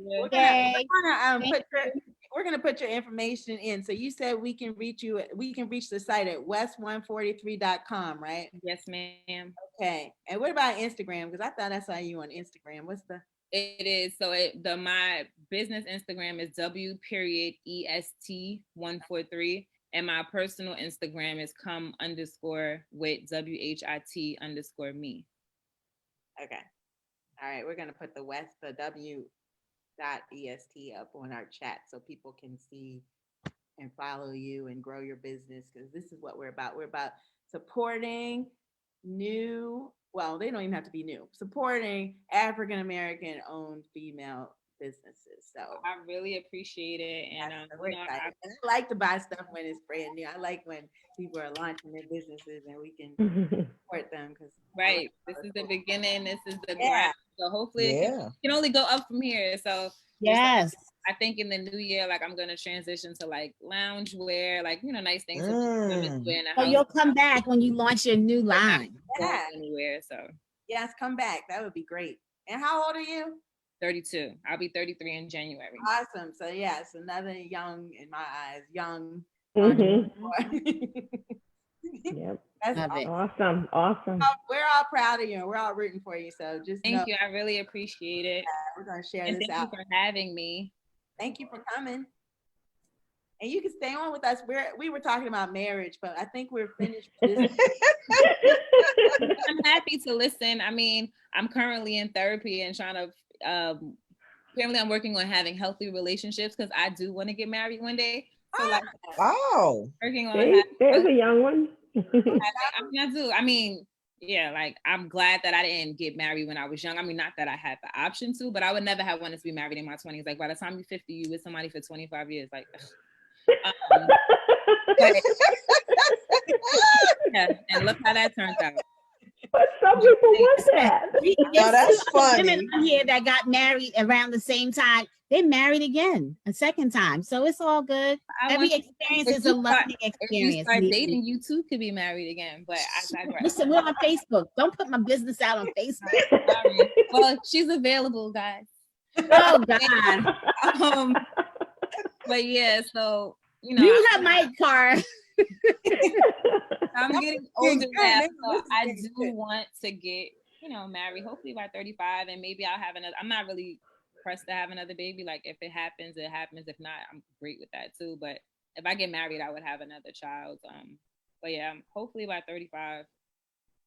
we're gonna put your information in. So you said we can reach you. We can reach the site at west143.com, right? Yes, ma'am. Okay. And what about Instagram? Because I thought I saw you on Instagram. What's the? It is. So my business Instagram is W.EST143, and my personal Instagram is come_with WHIT_me. Okay. All right, we're gonna put the W.EST up on our chat so people can see and follow you and grow your business, because this is what we're about. We're about supporting new, well, they don't even have to be new, supporting African American owned female businesses. So I really appreciate it. And I like to buy stuff when it's brand new. I like when people are launching their businesses and we can support them, because this is the beginning, this is the ground. So hopefully it can only go up from here. So yes, I think in the new year, like I'm gonna transition to like lounge wear, like nice things. So you'll come back when you launch your new line. Yeah. Anywhere. So yes, come back. That would be great. And how old are you? 32. I'll be 33 in January. Awesome. So yes, another young, in my eyes, young. Yep. That's awesome. We're all proud of you and we're all rooting for you. So just thank you. I really appreciate it. We're gonna share and this thank out. you for having me. Thank you for coming. And you can stay on with us. We were talking about marriage, but I think we're finished with this. I'm happy to listen. I mean, I'm currently in therapy and trying to apparently I'm working on having healthy relationships because I do want to get married one day. So like working on there's a young one. I do. I mean, yeah, like I'm glad that I didn't get married when I was young. I mean, not that I had the option to, but I would never have wanted to be married in my 20s. Like by the time you're 50, you with somebody for 25 years. Like yeah, and look how that turned out. But some people want that. No, that's funny. Women on here that got married around the same time, they married again a second time. So it's all good. Every experience is a learning experience. If you start dating, you too could be married again. But I digress. Listen, we're on Facebook. Don't put my business out on Facebook. Well, she's available, guys. Oh God. But yeah, so you have my car. I'm getting older now, so I do want to get, married, hopefully by 35, and maybe I'll have another. I'm not really pressed to have another baby. Like if it happens, it happens. If not, I'm great with that too. But if I get married, I would have another child. But yeah, hopefully by 35.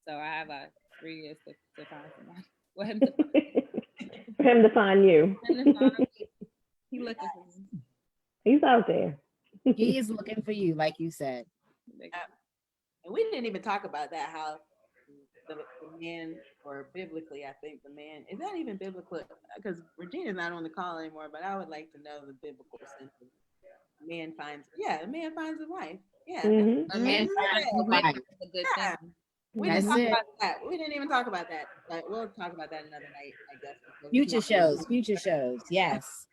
So I have 3 years to find someone. For him to find you. He looking for me. He's out there. He is looking for you, like you said. And we didn't even talk about that, how the man, or biblically, I think the man, is that even biblical? Because Regina's not on the call anymore, but I would like to know the biblical sense of a man finds a wife. Yeah. Mm-hmm. A man finds a wife. A good thing. We didn't talk about that. We didn't even talk about that. But we'll talk about that another night, I guess. Future shows. Yes.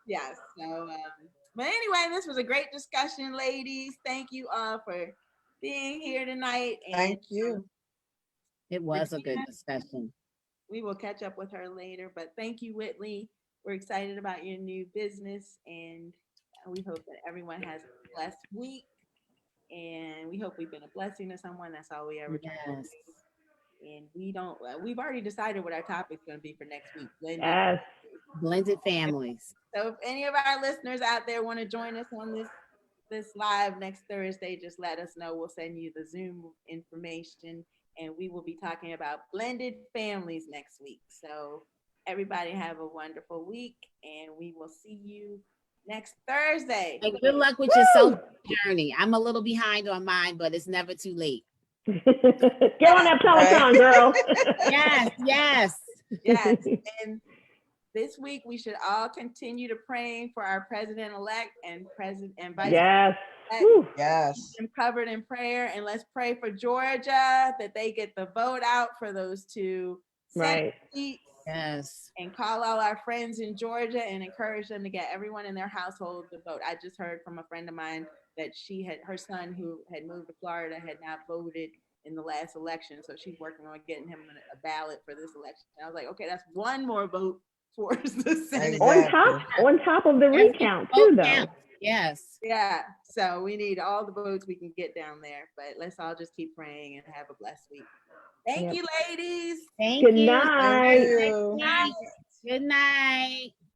Yes. So, but anyway, this was a great discussion, ladies. Thank you all for being here tonight. And thank you. It was a good discussion. We will catch up with her later, but thank you, Whitley. We're excited about your new business, and we hope that everyone has a blessed week. And we hope we've been a blessing to someone. That's all we ever do. Yes. And we've already decided what our topic's going to be for next week. Blended families. So if any of our listeners out there want to join us on this live next Thursday, just let us know. We'll send you the Zoom information, and we will be talking about blended families next week. So everybody have a wonderful week, and we will see you next Thursday. And good luck with your self journey. I'm a little behind on mine, but it's never too late. Get on that Peloton, girl. Yes, yes. Yes. And this week we should all continue to praying for our president-elect and vice Yes. president. Whew. Yes. Them covered in prayer, and let's pray for Georgia that they get the vote out for those two Senate Right. seats, Yes. and call all our friends in Georgia and encourage them to get everyone in their household to vote. I just heard from a friend of mine that her son who had moved to Florida had not voted in the last election, so she's working on getting him a ballot for this election. And I was like, okay, that's one more vote towards the Senate. Exactly. On top of the recount too, though. Yes. Yeah, so we need all the votes we can get down there, but let's all just keep praying and have a blessed week. Thank Yep. you, ladies. Thank Good you. night. Thank you. Good night.